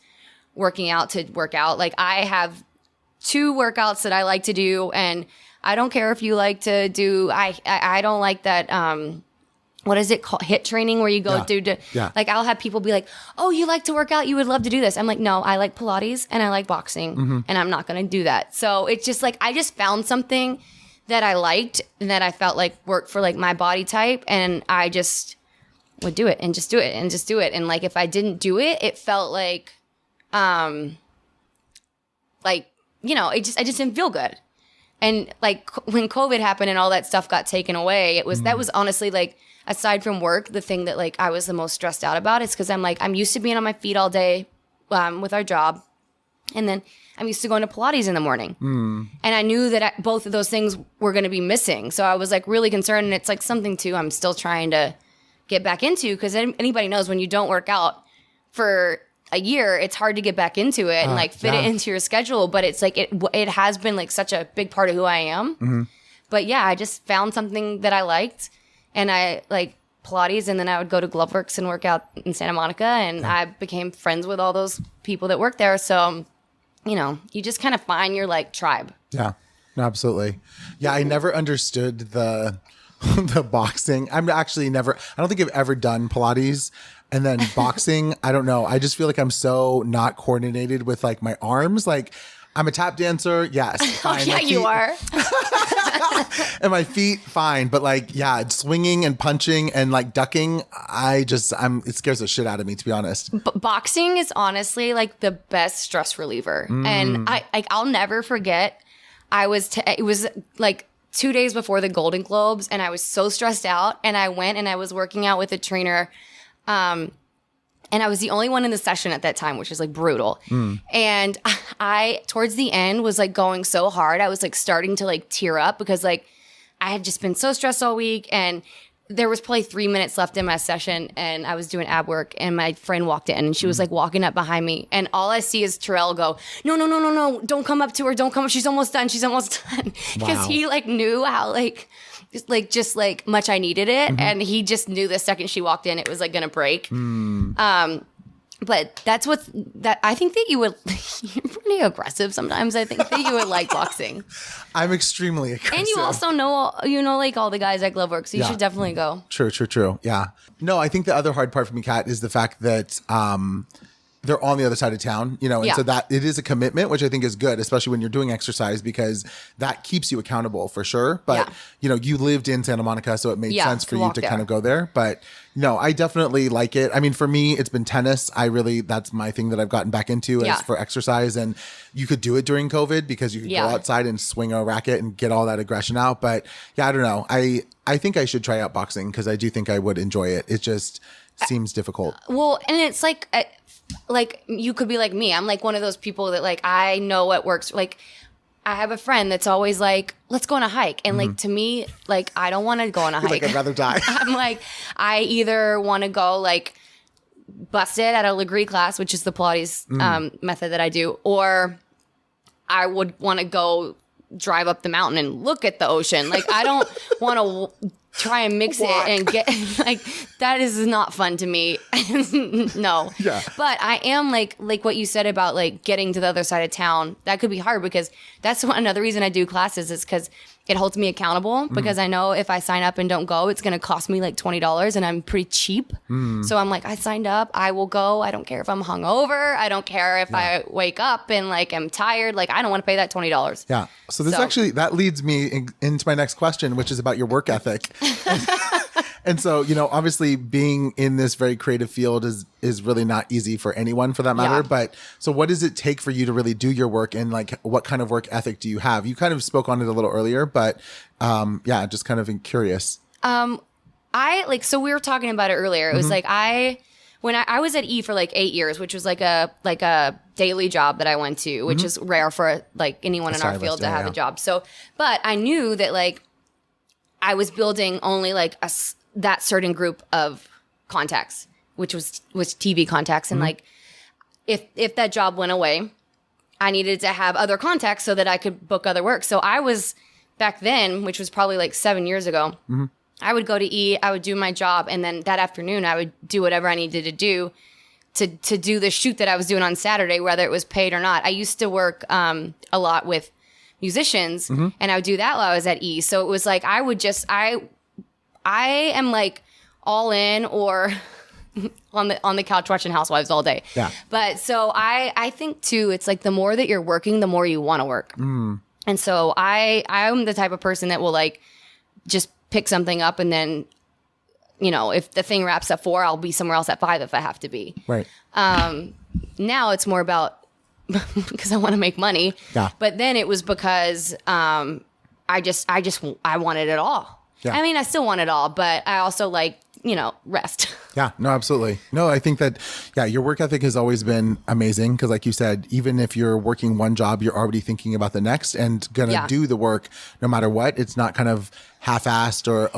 working out to work out. Like, I have 2 workouts that I like to do, and I don't care if you like to do, I don't like that, what is it called? HIIT training, where you go like, I'll have people be like, oh, you like to work out? You would love to do this. I'm like, no, I like Pilates and I like boxing, and I'm not going to do that. So it's just like, I just found something that I liked and that I felt like worked for like my body type, and I just would do it and just do it and just do it. And like, if I didn't do it, it felt like, I just didn't feel good. And like, when COVID happened and all that stuff got taken away, that was honestly like, aside from work, the thing that like I was the most stressed out about is because I'm used to being on my feet all day with our job. And then I'm used to going to Pilates in the morning. And I knew that both of those things were going to be missing. So I was like really concerned. And it's like something too I'm still trying to get back into, because anybody knows when you don't work out for a year, it's hard to get back into it and like fit it into your schedule. But it's like it has been like such a big part of who I am. But yeah, I just found something that I liked, and I like Pilates, and then I would go to Gloveworks and work out in Santa Monica, and I became friends with all those people that work there. So, you know, you just kind of find your like tribe. Yeah, no, absolutely. Yeah, I never understood the boxing. I don't think I've ever done Pilates. And then boxing, I don't know. I just feel like I'm so not coordinated with like my arms. Like I'm a tap dancer. Yes. Fine. Yeah, you are. And my feet, fine. But like, yeah, swinging and punching and like ducking, it scares the shit out of me, to be honest. Boxing is honestly like the best stress reliever. And I'll never forget. It was like 2 days before the Golden Globes, and I was so stressed out, and I went and I was working out with a trainer. And I was the only one in the session at that time, which was like brutal. And I, towards the end, was like going so hard. I was like starting to like tear up, because like I had just been so stressed all week, and there was probably 3 minutes left in my session, and I was doing ab work, and my friend walked in, and she was like walking up behind me, and all I see is Terrell go, no, don't come up to her. Don't come up. She's almost done. Because he like knew how just much I needed it. And he just knew the second she walked in, it was like going to break. But that's I think that you would, you're pretty aggressive sometimes. I think that you would like boxing. I'm extremely aggressive. And you also know like all the guys at Gloveworks, so you should definitely go. True. Yeah. No, I think the other hard part for me, Kat, is the fact that, they're on the other side of town, and so that it is a commitment, which I think is good, especially when you're doing exercise, because that keeps you accountable for sure. But, you lived in Santa Monica, so it made sense for you to kind of go there. But no, I definitely like it. I mean, for me, it's been tennis. That's my thing that I've gotten back into as for exercise. And you could do it during COVID because you could go outside and swing a racket and get all that aggression out. But yeah, I don't know. I think I should try out boxing, because I do think I would enjoy it. It just seems difficult. Well, and it's like you could be like me. I'm like one of those people that like, I know what works. Like I have a friend that's always like, let's go on a hike. And like, to me, like, I don't want to go on a hike. Like, I'd rather die. I'm like, I either want to go like bust it at a Legree class, which is the Pilates method that I do, or I would want to go drive up the mountain and look at the ocean. Like, I don't want to try and mix it and get like, that is not fun to me. No. Yeah. But I am like what you said about like getting to the other side of town. That could be hard, because that's another reason I do classes, is because it holds me accountable, because I know if I sign up and don't go, it's going to cost me like $20, and I'm pretty cheap. So I'm like, I signed up, I will go. I don't care if I'm hungover. I don't care if I wake up and like I'm tired. Like, I don't want to pay that $20. Yeah. So actually, that leads me into my next question, which is about your work ethic. And so, obviously being in this very creative field is really not easy for anyone, for that matter. Yeah. But so what does it take for you to really do your work, and like, what kind of work ethic do you have? You kind of spoke on it a little earlier, but just kind of curious. So we were talking about it earlier. It was like, when I was at E for like 8 years, which was like a daily job that I went to, which is rare for like anyone in our field to have a job. So, but I knew that like I was building only like that certain group of contacts, which was TV contacts. And like, if that job went away, I needed to have other contacts so that I could book other work. So I was, back then, which was probably like 7 years ago, I would go to E, I would do my job, and then that afternoon I would do whatever I needed to do to do the shoot that I was doing on Saturday, whether it was paid or not. I used to work a lot with musicians, and I would do that while I was at E. So it was like, I am like all in, or on the couch watching Housewives all day. Yeah. But so I think too, it's like the more that you're working, the more you want to work. And so I'm the type of person that will like just pick something up, and then, if the thing wraps at 4, I'll be somewhere else at 5 if I have to be. Right. Now it's more about because I want to make money. Yeah. But then it was because I wanted it all. Yeah. I mean, I still want it all, but I also like rest. Yeah, no, absolutely. No, I think that, your work ethic has always been amazing because like you said, even if you're working one job, you're already thinking about the next and going to do the work no matter what. It's not kind of half-assed or,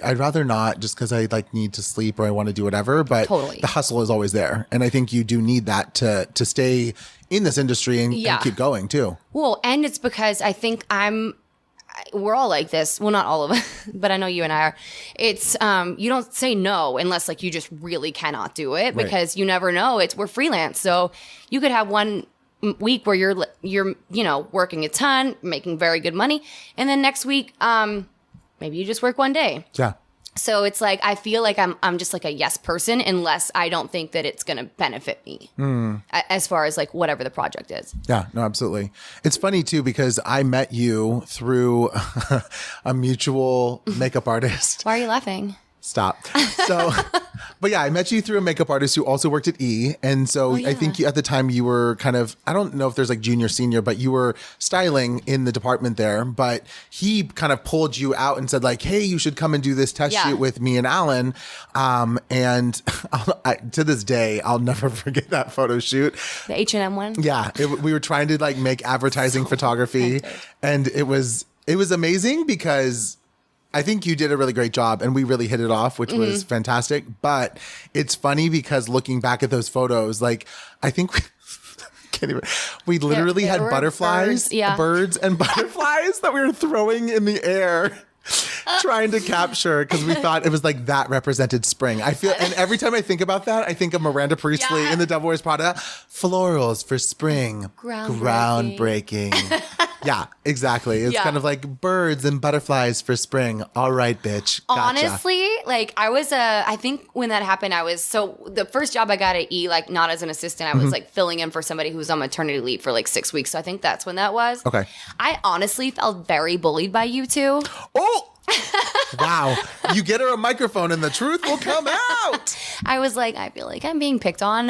I'd rather not just because I need to sleep or I want to do whatever. But the hustle is always there. And I think you do need that to stay in this industry and keep going too. Well, and it's because I think we're all like this. Well, not all of us, but I know you and I are. It's you don't say no unless you just really cannot do it because you never know. We're freelance, so you could have one week where you're working a ton, making very good money, and then next week maybe you just work one day. Yeah. So it's I feel like I'm just a yes person unless I don't think that it's going to benefit me as far as whatever the project is. Yeah, no, absolutely. It's funny too, because I met you through a mutual makeup artist. Why are you laughing? Stop. So, but yeah, I met you through a makeup artist who also worked at E. And so I think at the time you were kind of, I don't know if there's junior, senior, but you were styling in the department there. But he kind of pulled you out and said hey, you should come and do this test shoot with me and Alan. And to this day, I'll never forget that photo shoot. The H&M one? Yeah. We were trying to make advertising photography. And it was amazing because I think you did a really great job and we really hit it off, which was fantastic. But it's funny because looking back at those photos, I think we literally had butterflies, birds and butterflies that we were throwing in the air. Trying to capture because we thought it was that represented spring. I feel, and every time I think about that, I think of Miranda Priestley in The Devil Wears Prada. Florals for spring, groundbreaking. Yeah, exactly. It's kind of birds and butterflies for spring. All right, bitch. Gotcha. Honestly, I think when that happened, so the first job I got at E, not as an assistant, I was filling in for somebody who was on maternity leave for 6 weeks. So I think that's when that was. Okay. I honestly felt very bullied by you two. Oh! Wow. You get her a microphone and the truth will come out. I was I feel like I'm being picked on,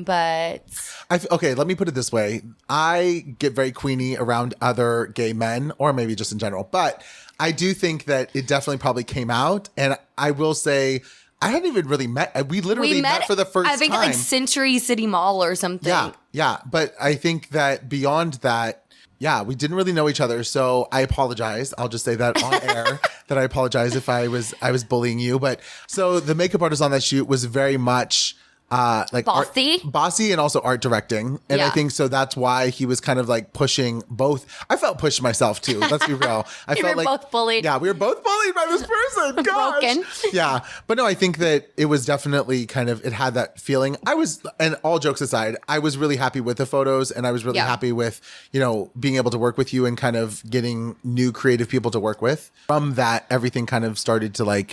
but... Okay, let me put it this way. I get very queenie around other gay men, or maybe just in general, but I do think that it definitely probably came out, and I will say... I hadn't even really met. We literally met for the first time. I think at Century City Mall or something. Yeah. But I think that beyond that, we didn't really know each other. So I apologize. I'll just say that on air that I apologize if I was bullying you. But so the makeup artist on that shoot was very much bossy and also art directing. And I think so that's why he was kind of pushing both. I felt pushed myself too. Let's be real. I felt both bullied. Yeah, we were both bullied by this person. Gosh. Broken. Yeah. But no, I think that it was definitely it had that feeling. And all jokes aside, I was really happy with the photos and I was really happy with, being able to work with you and kind of getting new creative people to work with. From that, everything kind of started to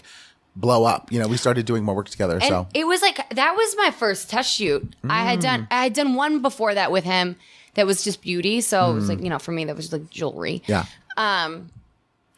blow up. We started doing more work together. And so it was that was my first test shoot. I had done one before that with him that was just beauty. So it was for me that was jewelry. Yeah.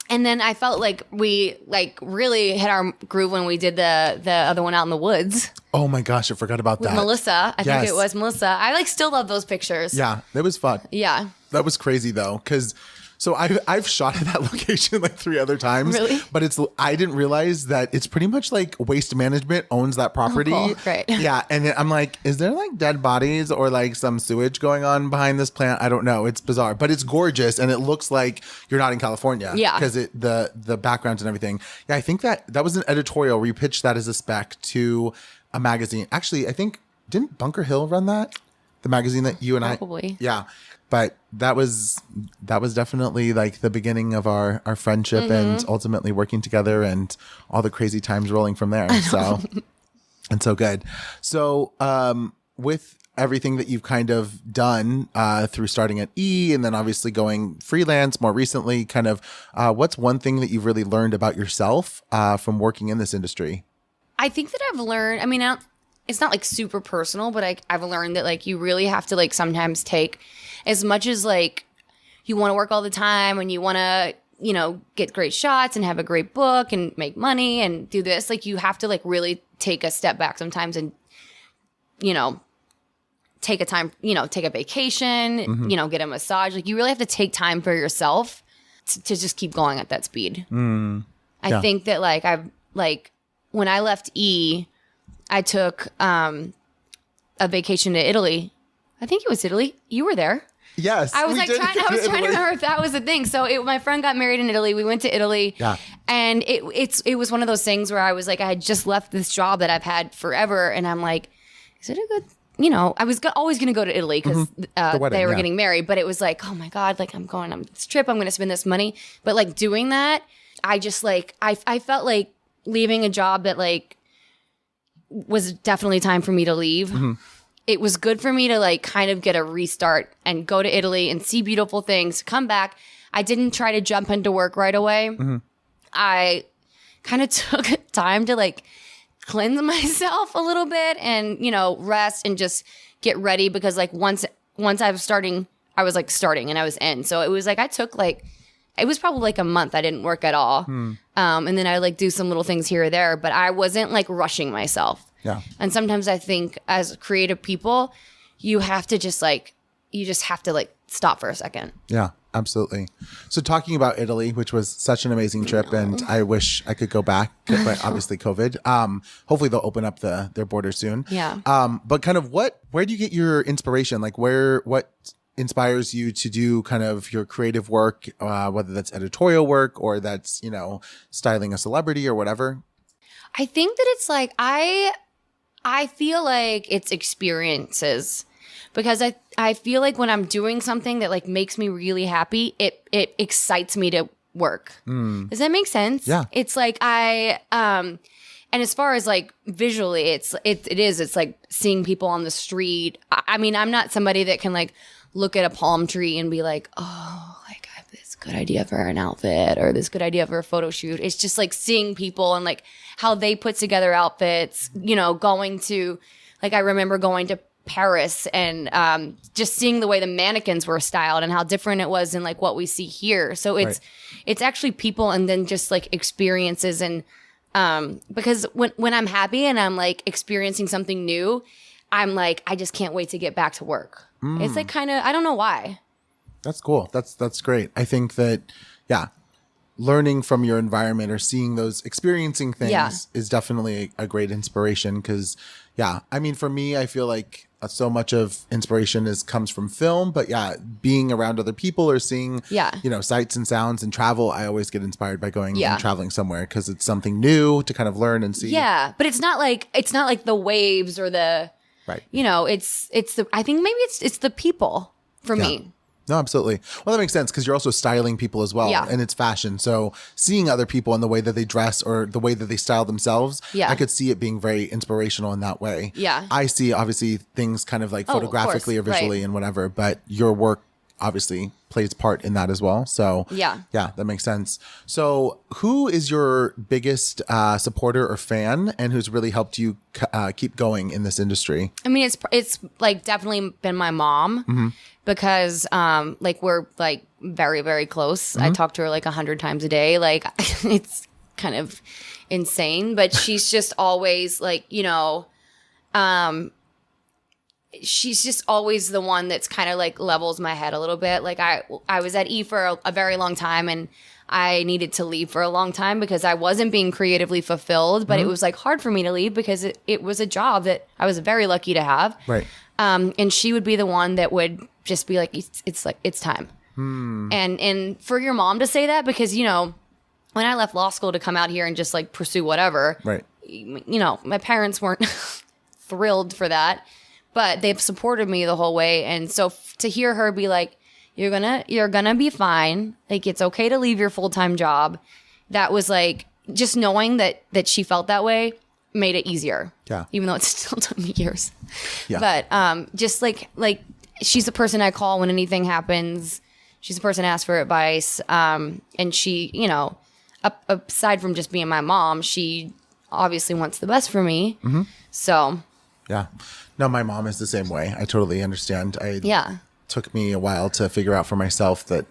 And then I felt we really hit our groove when we did the other one out in the woods. Oh my gosh, I forgot about with that. Melissa. I think it was Melissa. I still love those pictures. Yeah, that was fun. Yeah. That was crazy though, because so I've shot at that location 3 other times. Really? But I didn't realize that it's pretty much Waste Management owns that property. Oh, cool. Great. Yeah. And I'm is there dead bodies or some sewage going on behind this plant? I don't know. It's bizarre, but it's gorgeous. And it looks like you're not in California. Yeah. Because the backgrounds and everything. Yeah. I think that was an editorial where you pitched that as a spec to a magazine. Actually, I think, didn't Bunker Hill run that? The magazine that you and Probably. Yeah. But that was definitely the beginning of our friendship and ultimately working together and all the crazy times rolling from there. So, and so good. So, with everything that you've kind of done through starting at E and then obviously going freelance more recently, what's one thing that you've really learned about yourself from working in this industry? I think that I've learned, it's not super personal, but I've learned that you really have to sometimes take as much as you want to work all the time and you want to, get great shots and have a great book and make money and do this. You have to really take a step back sometimes and, take a time, take a vacation, get a massage. You really have to take time for yourself to just keep going at that speed. I think that I've when I left I took a vacation to Italy. I think it was Italy. You were there. Yes. I was trying to remember if that was the thing. So my friend got married in Italy. We went to Italy. Yeah. And it was one of those things where I was like, I had just left this job that I've had forever. And I'm like, is it a good, I was always going to go to Italy because they were getting married. But it was like, oh my God, like I'm going on this trip. I'm going to spend this money. But like doing that, I just like, I felt like leaving a job that like was definitely time for me to leave. Mm-hmm. It was good for me to like kind of get a restart and go to Italy and see beautiful things, come back. I didn't try to jump into work right away. Mm-hmm. I kind of took time to like cleanse myself a little bit and, rest and just get ready because like once I was starting, I was like starting and I was in. So it was like, it was probably like a month I didn't work at all. And then I like do some little things here or there, but I wasn't like rushing myself. Yeah. And sometimes I think as creative people, you have to just have to like stop for a second. Yeah, absolutely. So talking about Italy, which was such an amazing trip and I wish I could go back, but obviously COVID. Hopefully they'll open up their borders soon. Yeah. But kind of where do you get your inspiration? Like what inspires you to do kind of your creative work, whether that's editorial work or that's, styling a celebrity or whatever? I think that it's like, I feel like it's experiences because I feel like when I'm doing something that like makes me really happy, it excites me to work. Does that make sense? Yeah. It's like and as far as like visually, it's like seeing people on the street. I mean, I'm not somebody that can like look at a palm tree and be like, oh, like I have this good idea for an outfit or this good idea for a photo shoot. It's just like seeing people and like how they put together outfits, going to, like I remember going to Paris and just seeing the way the mannequins were styled and how different it was than like what we see here. So it's actually people and then just like experiences and because when I'm happy and I'm like experiencing something new, I'm like, I just can't wait to get back to work. It's like kind of, I don't know why. That's cool. That's great. I think that, learning from your environment or seeing those experiencing things is definitely a great inspiration. Cause I mean, for me, I feel like so much of inspiration comes from film, but being around other people or seeing, sights and sounds and travel, I always get inspired by going and traveling somewhere. Cause it's something new to kind of learn and see. Yeah. But it's not like the waves or the, right. It's the, I think maybe it's the people for me. No, absolutely. Well, that makes sense because you're also styling people as well and it's fashion. So seeing other people and the way that they dress or the way that they style themselves, I could see it being very inspirational in that way. Yeah. I see obviously things kind of like photographically or visually and whatever, but your work obviously plays part in that as well. So yeah, that makes sense. So who is your biggest supporter or fan and who's really helped you keep going in this industry? I mean, it's like definitely been my mom because like we're like very, very close. I talk to her like 100 times a day. Like it's kind of insane, but she's just always like, she's just always the one that's kind of like levels my head a little bit. Like I was at E for a very long time and I needed to leave for a long time because I wasn't being creatively fulfilled, but it was like hard for me to leave because it was a job that I was very lucky to have. Right. And she would be the one that would just be like, it's time. And for your mom to say that, because, when I left law school to come out here and just like pursue whatever, right. My parents weren't thrilled for that. But they've supported me the whole way. And so to hear her be like, you're gonna be fine. Like, it's okay to leave your full-time job. That was like, just knowing that she felt that way made it easier. Yeah. Even though it still took me years. Yeah. But just like she's the person I call when anything happens. She's the person I ask for advice. And she, aside from just being my mom, she obviously wants the best for me. So. Yeah. No, my mom is the same way. I totally understand. Took me a while to figure out for myself that,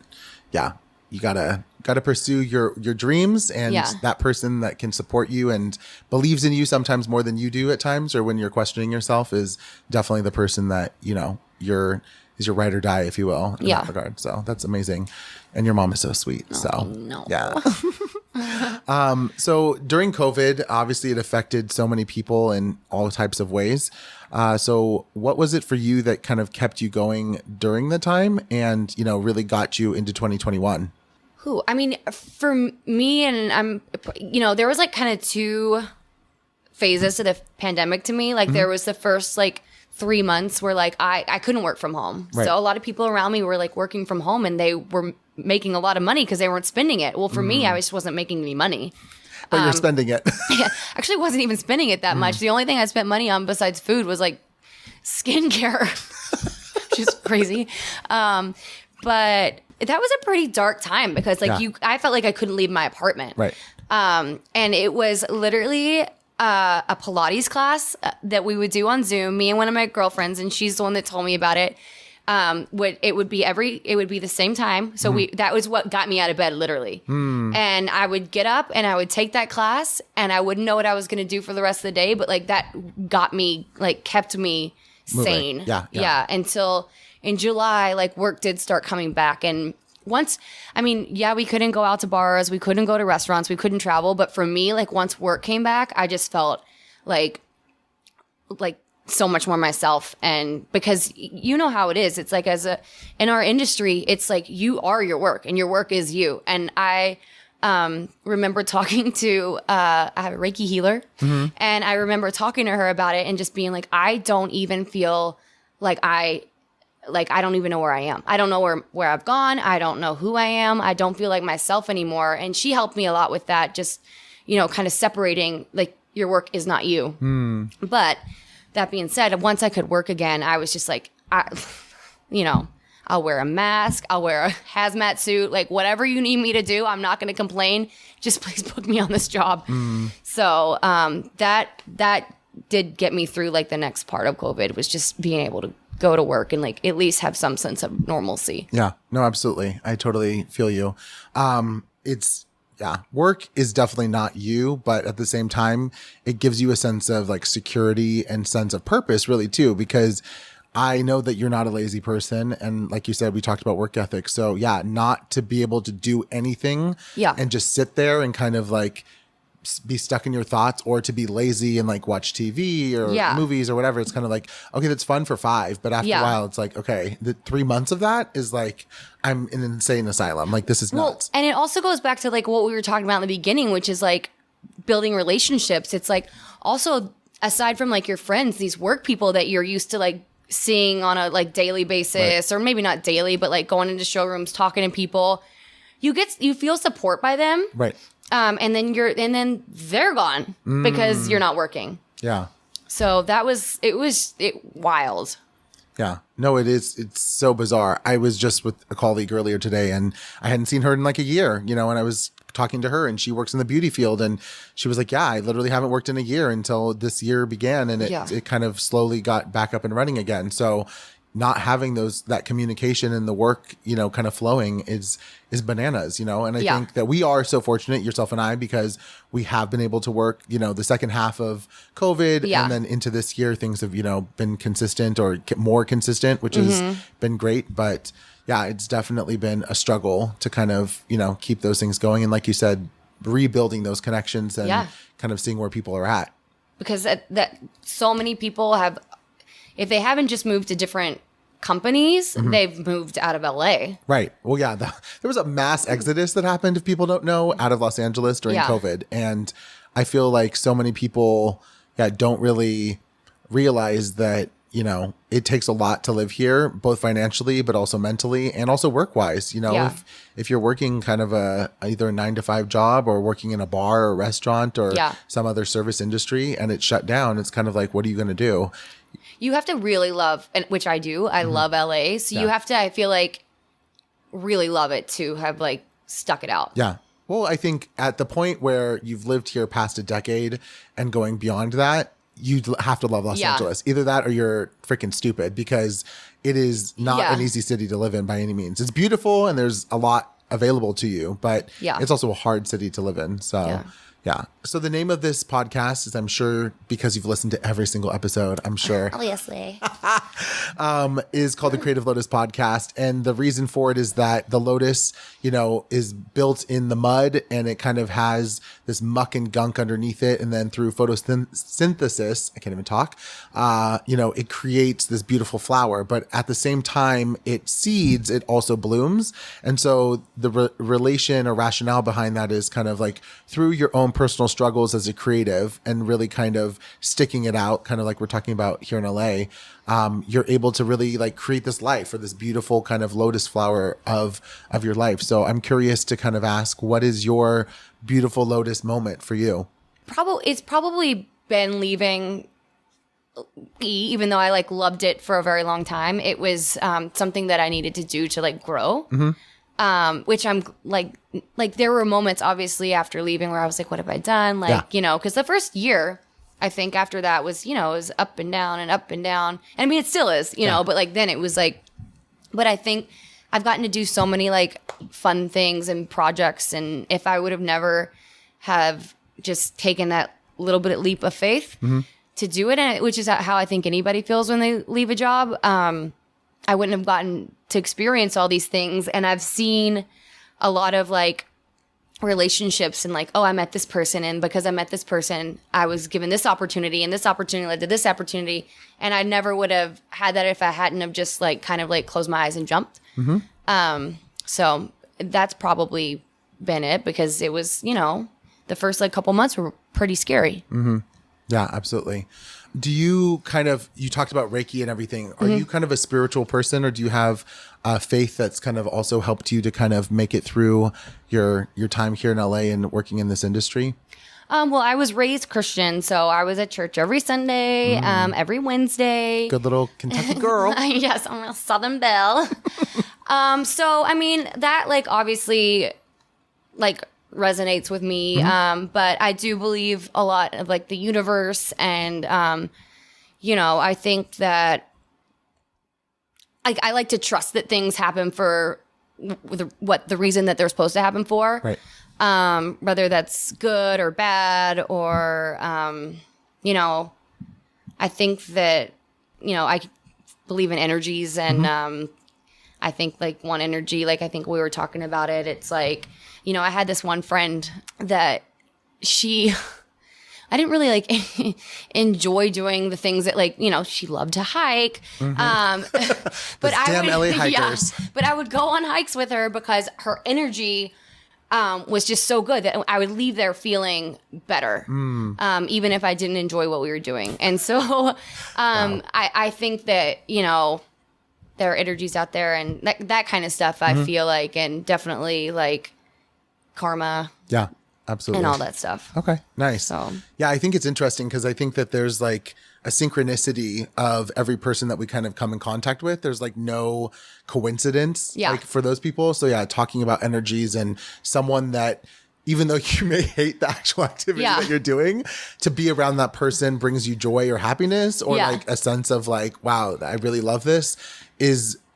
you gotta pursue your dreams and that person that can support you and believes in you sometimes more than you do at times, or when you're questioning yourself, is definitely the person that, is your ride or die, if you will, in that regard. So that's amazing. And your mom is so sweet. Oh, so no. Yeah. So during COVID, obviously it affected so many people in all types of ways. So what was it for you that kind of kept you going during the time and, really got you into 2021? I mean, for me, and there was like kind of two phases to the pandemic to me. Like there was the first like 3 months where like I couldn't work from home. Right. So a lot of people around me were like working from home and they were making a lot of money because they weren't spending it. Well, for me, I just wasn't making any money. But you're spending it. Yeah, actually wasn't even spending it that much. The only thing I spent money on besides food was like skincare, which is crazy. But that was a pretty dark time because like I felt like I couldn't leave my apartment. Right. And it was literally a Pilates class that we would do on Zoom, me and one of my girlfriends, and she's the one that told me about it. It would be the same time. So that was what got me out of bed literally. And I would get up and I would take that class and I wouldn't know what I was going to do for the rest of the day. But like that got me, like kept me sane. Yeah. Until in July, like work did start coming back. And we couldn't go out to bars. We couldn't go to restaurants. We couldn't travel. But for me, like once work came back, I just felt like so much more myself. And because you know how it is, it's like in our industry, it's like you are your work and your work is you. And I remember talking to I have a Reiki healer, and I remember talking to her about it and just being like, I don't even feel like I don't even know where I am. I don't know where I've gone. I don't know who I am. I don't feel like myself anymore. And she helped me a lot with that, just, kind of separating, like your work is not you. But that being said, once I could work again, I was just like, I'll wear a mask. I'll wear a hazmat suit. Like whatever you need me to do, I'm not going to complain. Just please book me on this job. So that did get me through like the next part of COVID, was just being able to go to work and like at least have some sense of normalcy. Yeah, no, absolutely. I totally feel you. Work is definitely not you, but at the same time, it gives you a sense of like security and sense of purpose really too, because I know that you're not a lazy person. And like you said, we talked about work ethic. So yeah, not to be able to do anything and just sit there and kind of like be stuck in your thoughts, or to be lazy and like watch TV or movies or whatever. It's kind of like, okay, that's fun for 5, but after a while it's like, okay, the 3 months of that is like, I'm in an insane asylum. Like this is nuts. And it also goes back to like what we were talking about in the beginning, which is like building relationships. It's like also aside from like your friends, these work people that you're used to like seeing on a like daily basis, or maybe not daily, but like going into showrooms, talking to people, you feel support by them. Right. And then they're gone because you're not working. Yeah. So it was wild. Yeah. No, it is. It's so bizarre. I was just with a colleague earlier today and I hadn't seen her in like a year, and I was talking to her and she works in the beauty field and she was like, yeah, I literally haven't worked in a year until this year began. And it kind of slowly got back up and running again. So not having that communication and the work, kind of flowing is bananas, and I think that we are so fortunate, yourself and I, because we have been able to work, the second half of COVID and then into this year, things have, been consistent or more consistent, which has been great. But yeah, it's definitely been a struggle to kind of, keep those things going. And like you said, rebuilding those connections and kind of seeing where people are at. Because that so many people have, if they haven't just moved to different companies, they've moved out of LA. Right. Well, yeah, there was a mass exodus that happened, if people don't know, out of Los Angeles during COVID. And I feel like so many people don't really realize that, it takes a lot to live here, both financially, but also mentally and also work-wise. If you're working kind of either a 9-to-5 job or working in a bar or restaurant or some other service industry and it's shut down, it's kind of like, what are you going to do? You have to really love, and which I do. I love LA. So you have to, I feel like, really love it to have like stuck it out. Yeah. Well, I think at the point where you've lived here past a decade and going beyond that, you have to love Los Angeles. Either that or you're freaking stupid, because it is not an easy city to live in by any means. It's beautiful and there's a lot available to you, but it's also a hard city to live in. So Yeah. So the name of this podcast is, I'm sure, because you've listened to every single episode, I'm sure. Obviously. Is called the Creative Lotus Podcast. And the reason for it is that the lotus, is built in the mud, and it kind of has this muck and gunk underneath it. And then through photosynthesis, I can't even talk, it creates this beautiful flower. But at the same time it seeds, it also blooms. And so the relation or rationale behind that is kind of like through your own personal struggles as a creative and really kind of sticking it out, kind of like we're talking about here in LA, you're able to really like create this life or this beautiful kind of lotus flower of your life. So I'm curious to kind of ask, what is your beautiful lotus moment for you? It's probably been leaving even though I like loved it for a very long time. It was something that I needed to do to like grow. Which I'm like there were moments obviously after leaving where I was like, what have I done? Because the first year, I think after that was, it was up and down and up and down. And I mean, it still is, but like then it was like, but I think I've gotten to do so many like fun things and projects. And if I would have never have just taken that little bit of leap of faith to do it, and which is how I think anybody feels when they leave a job, I wouldn't have gotten to experience all these things. And I've seen a lot of like relationships and like, oh, I met this person, and because I met this person, I was given this opportunity, and this opportunity led to this opportunity. And I never would have had that if I hadn't have just like kind of like closed my eyes and jumped. So that's probably been it, because it was, the first like couple months were pretty scary. Yeah, absolutely. Do you you talked about Reiki and everything. Are you kind of a spiritual person, or do you have faith that's kind of also helped you to kind of make it through your time here in LA and working in this industry? Well, I was raised Christian, so I was at church every Sunday, every Wednesday. Good little Kentucky girl. Yes, I'm a Southern belle. So, I mean, that like obviously like resonates with me. But I do believe a lot of like the universe, and I think that I like to trust that things happen for the reason that they're supposed to happen for. Right. Whether that's good or bad, or I think that I believe in energies, and I think like one energy, like I think we were talking about it, it's like, I had this one friend that I didn't really like enjoy doing the things that like, she loved to hike. But damn LA hikers. But I would go on hikes with her because her energy was just so good that I would leave there feeling better, even if I didn't enjoy what we were doing. And so wow. I think that, there are energies out there, and that kind of stuff I feel like, and definitely like karma. Yeah, absolutely. And all that stuff. Okay, nice. So yeah, I think it's interesting because I think that there's like a synchronicity of every person that we kind of come in contact with. There's like no coincidence like for those people. So yeah, talking about energies and someone that, even though you may hate the actual activity that you're doing, to be around that person brings you joy or happiness, or like a sense of like, wow, I really love this,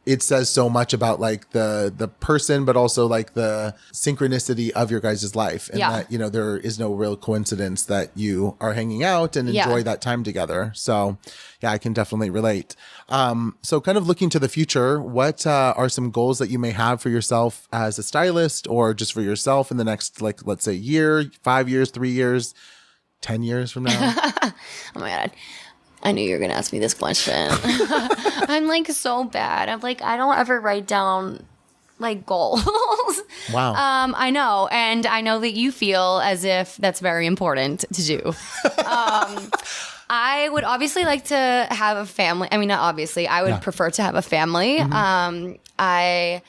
it says so much about like the person, but also like the synchronicity of your guys' life, and that, there is no real coincidence that you are hanging out and enjoy that time together. So yeah, I can definitely relate. So kind of looking to the future, what are some goals that you may have for yourself as a stylist, or just for yourself in the next, like, let's say year, 5 years, 3 years, 10 years from now? Oh my God. I knew you were going to ask me this question. I'm like so bad. I'm like, I don't ever write down like goals. Wow. I know. And I know that you feel as if that's very important to do. I would obviously like to have a family. I mean, not obviously. I would prefer to have a family. I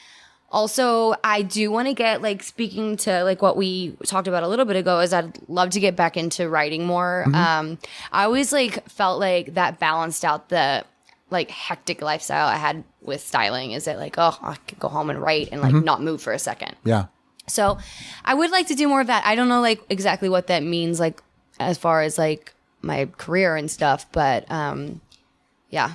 do want to get, like, speaking to like what we talked about a little bit ago, is I'd love to get back into writing more. I always like felt like that balanced out the like hectic lifestyle I had with styling, is that like, oh, I could go home and write and like not move for a second. Yeah. So I would like to do more of that. I don't know like exactly what that means, like as far as like my career and stuff, but yeah.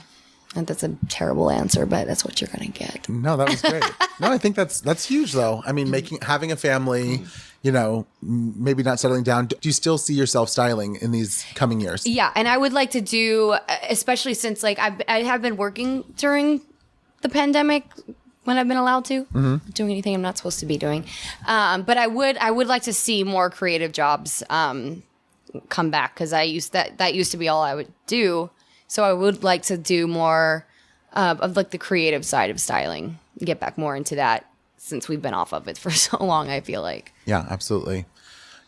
And that's a terrible answer, but that's what you're going to get. No, that was great. No, I think that's huge though. I mean, having a family maybe not settling down. Do you still see yourself styling in these coming years? Yeah. And I would like to do, especially since like I have been working during the pandemic when I've been allowed to, doing anything I'm not supposed to be doing. But I would like to see more creative jobs come back, because that used to be all I would do. So I would like to do more of like the creative side of styling, get back more into that, since we've been off of it for so long, I feel like. Yeah, absolutely.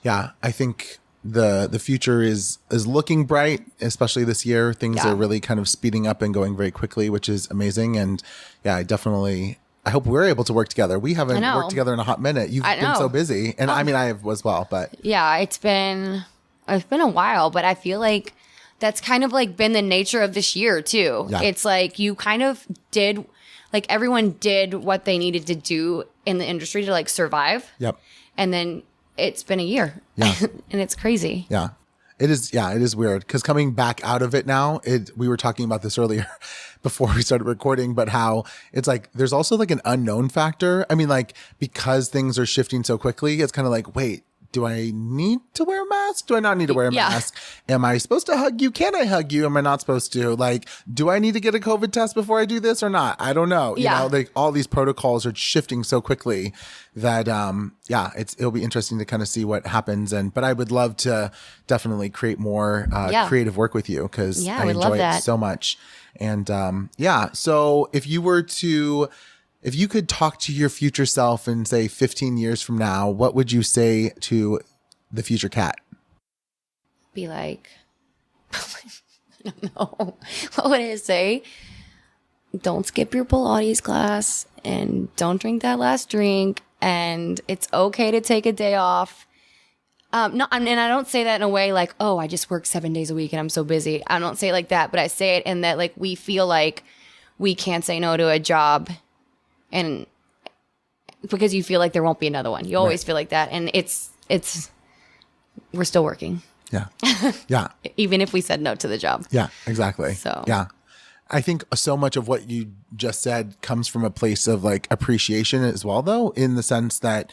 Yeah, I think the future is looking bright, especially this year. Things are really kind of speeding up and going very quickly, which is amazing. And yeah, I hope we're able to work together. We haven't worked together in a hot minute. You've been so busy. And I mean, I have as well, but. Yeah, it's been a while, but I feel like that's kind of like been the nature of this year too. Yeah. It's like you kind of did, like everyone did what they needed to do in the industry to like survive. Yep. And then it's been a year. Yeah. And it's crazy. Yeah. It is weird, because coming back out of it now, we were talking about this earlier before we started recording, but how it's like there's also like an unknown factor. I mean, like, because things are shifting so quickly, it's kind of like, wait, do I need to wear a mask? Do I not need to wear a mask? Am I supposed to hug you? Can I hug you? Am I not supposed to? Like, do I need to get a COVID test before I do this or not? I don't know. You know, like all these protocols are shifting so quickly that, it'll be interesting to kind of see what happens. But I would love to definitely create more creative work with you, because I enjoy it so much. And so if you could talk to your future self and say 15 years from now, what would you say to the future Cat? Be like, I don't know. What would I say? Don't skip your Pilates class, and don't drink that last drink. And it's okay to take a day off. And I don't say that in a way like, oh, I just work 7 days a week and I'm so busy. I don't say it like that, but I say it in that like we feel like we can't say no to a job. And because you feel like there won't be another one. You always feel like that. And we're still working. Yeah. Yeah. Even if we said no to the job. Yeah, exactly. So, yeah. I think so much of what you just said comes from a place of like appreciation as well, though, in the sense that,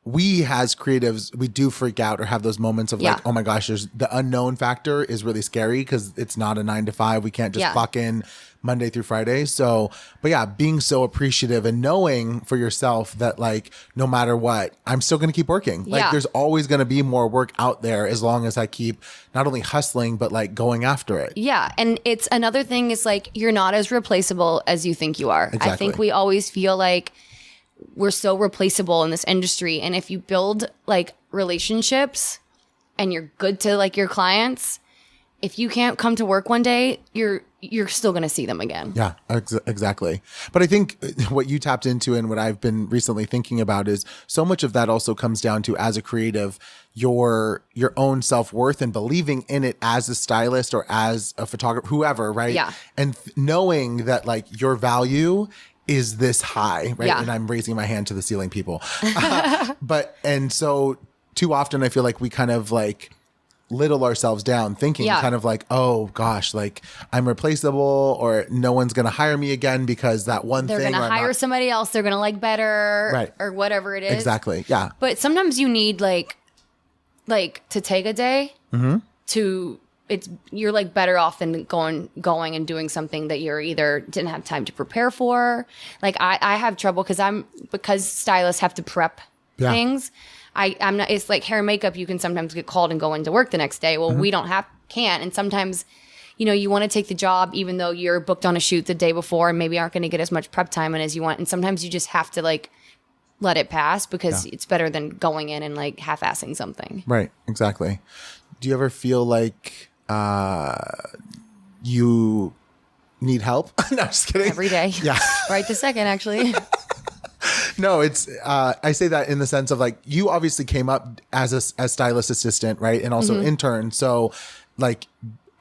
we as creatives, we do freak out or have those moments of like, oh my gosh, there's the unknown factor is really scary, because it's not a 9 to 5. We can't just clock in Monday through Friday. So, but yeah, being so appreciative and knowing for yourself that like, no matter what, I'm still going to keep working. Like there's always going to be more work out there as long as I keep not only hustling, but like going after it. Yeah. And it's another thing is like, you're not as replaceable as you think you are. Exactly. I think we always feel like we're so replaceable in this industry. And if you build like relationships and you're good to like your clients, if you can't come to work one day, you're still going to see them again. Yeah, exactly. But I think what you tapped into and what I've been recently thinking about is so much of that also comes down to, as a creative, your own self-worth and believing in it as a stylist or as a photographer, whoever, right? Yeah. And knowing that like your value is this high, right? Yeah. And I'm raising my hand to the ceiling, people. And so too often I feel like we kind of like little ourselves down, thinking kind of like, oh gosh, like I'm replaceable, or no one's going to hire me again because that one they're thing. They're going to hire somebody else they're going to like better, right, or whatever it is. Exactly. Yeah. But sometimes you need like to take a day you're like better off than going and doing something that you're either didn't have time to prepare for. Like I have trouble because stylists have to prep things. I'm not, it's like hair and makeup. You can sometimes get called and go into work the next day. Well, we can't. And sometimes, you want to take the job, even though you're booked on a shoot the day before and maybe aren't going to get as much prep time in as you want. And sometimes you just have to like let it pass, because it's better than going in and like half-assing something. Right. Exactly. Do you ever feel like, you need help? No, just kidding. Every day. Yeah. Right this second, actually. No, it's, I say that in the sense of like, you obviously came up as stylist assistant, right? And also intern. So like,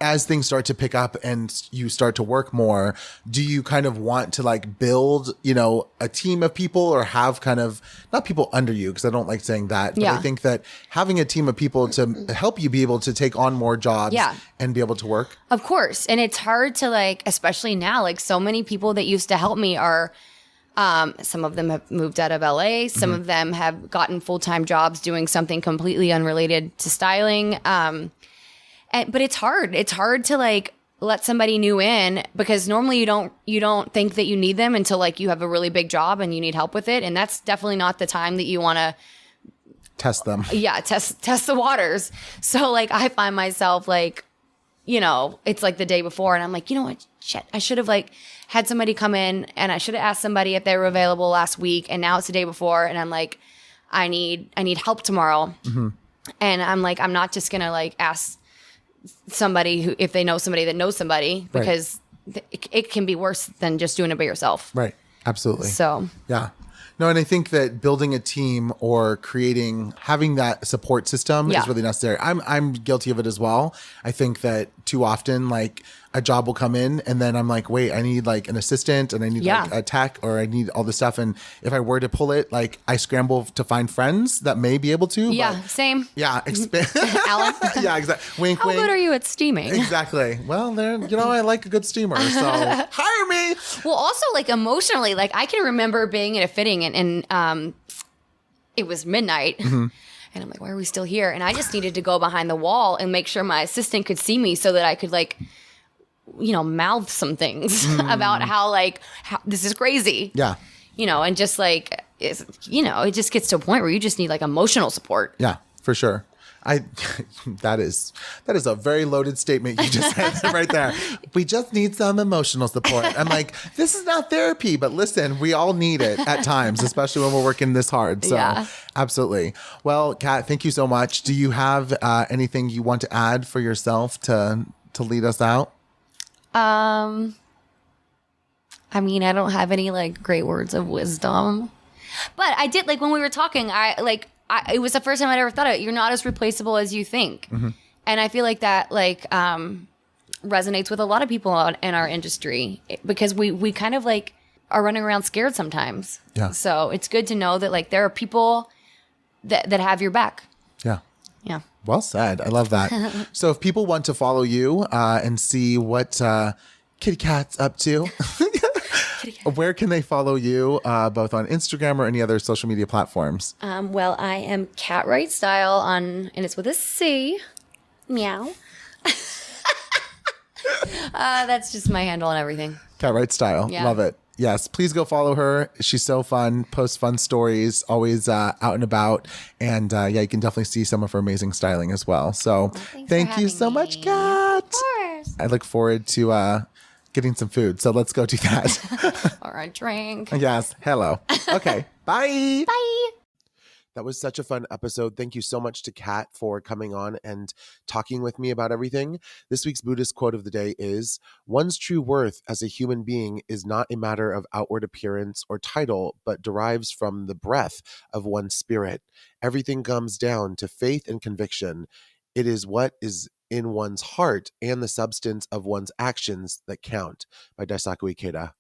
as things start to pick up and you start to work more, do you kind of want to like build, a team of people, or have kind of not people under you? Cause I don't like saying that, but I think that having a team of people to help you be able to take on more jobs and be able to work. Of course. And it's hard to like, especially now, like so many people that used to help me are Some of them have moved out of LA. Some of them have gotten full-time jobs doing something completely unrelated to styling. But it's hard. It's hard to like let somebody new in because normally you don't think that you need them until like you have a really big job and you need help with it. And that's definitely not the time that you want to test them. Yeah. Test the waters. So like I find myself like, it's like the day before and I'm like, you know what? Shit, I should have like had somebody come in and I should have asked somebody if they were available last week. And now it's the day before and I'm like, I need help tomorrow. And I'm like, I'm not just going to like ask somebody who, if they know somebody that knows somebody, because it can be worse than just doing it by yourself. Right. Absolutely. So, yeah. No, and I think that building a team or having that support system is really necessary. I'm guilty of it as well. I think that too often, like a job will come in and then I'm like, wait, I need like an assistant and I need like a tech or I need all this stuff. And if I were to pull it, like I scramble to find friends that may be able to. Yeah, but same. Yeah, Alan. Yeah, exactly. Wink, How wink. How good are you at steaming? Exactly. Well, I like a good steamer, so hire me. Well, also like emotionally, like I can remember being at a fitting and it was midnight. And I'm like, why are we still here? And I just needed to go behind the wall and make sure my assistant could see me so that I could like, mouth some things about how this is crazy. Yeah. And just like, it just gets to a point where you just need like emotional support. Yeah, for sure. That is a very loaded statement you just said right there. We just need some emotional support. I'm like, this is not therapy, but listen, we all need it at times, especially when we're working this hard. So absolutely. Well, Kat, thank you so much. Do you have anything you want to add for yourself to lead us out? I mean, I don't have any like great words of wisdom, but I did like when we were talking, it was the first time I'd ever thought of it. You're not as replaceable as you think. And I feel like that resonates with a lot of people in our industry because we kind of like are running around scared sometimes. Yeah. So it's good to know that like there are people that have your back. Yeah. Yeah. Well said. I love that. So if people want to follow you and see what Kitty Cat's up to, where can they follow you, both on Instagram or any other social media platforms? Well, I am Cat Wright Style and it's with a C. Meow. That's just my handle and everything. Cat Wright Style. Yeah. Love it. Yes, please go follow her. She's so fun, posts fun stories, always out and about. And you can definitely see some of her amazing styling as well. So thank you so much, Kat. Of course. I look forward to getting some food. So let's go do that. Or a drink. Yes. Hello. Okay. Bye. Bye. That was such a fun episode. Thank you so much to Kat for coming on and talking with me about everything. This week's Buddhist quote of the day is, "One's true worth as a human being is not a matter of outward appearance or title, but derives from the breath of one's spirit. Everything comes down to faith and conviction. It is what is in one's heart and the substance of one's actions that count," by Daisaku Ikeda.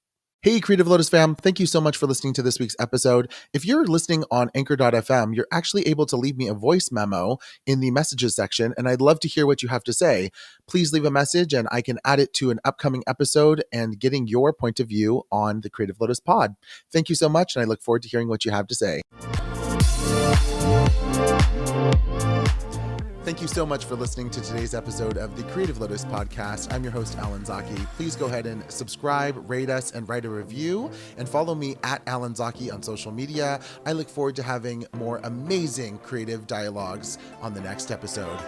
Hey, Creative Lotus fam. Thank you so much for listening to this week's episode. If you're listening on anchor.fm, you're actually able to leave me a voice memo in the messages section, and I'd love to hear what you have to say. Please leave a message and I can add it to an upcoming episode and getting your point of view on the Creative Lotus pod. Thank you so much, and I look forward to hearing what you have to say. Thank you so much for listening to today's episode of the Creative Lotus Podcast. I'm your host, Alan Zaki. Please go ahead and subscribe, rate us, and write a review. And follow me at Alan Zaki on social media. I look forward to having more amazing creative dialogues on the next episode.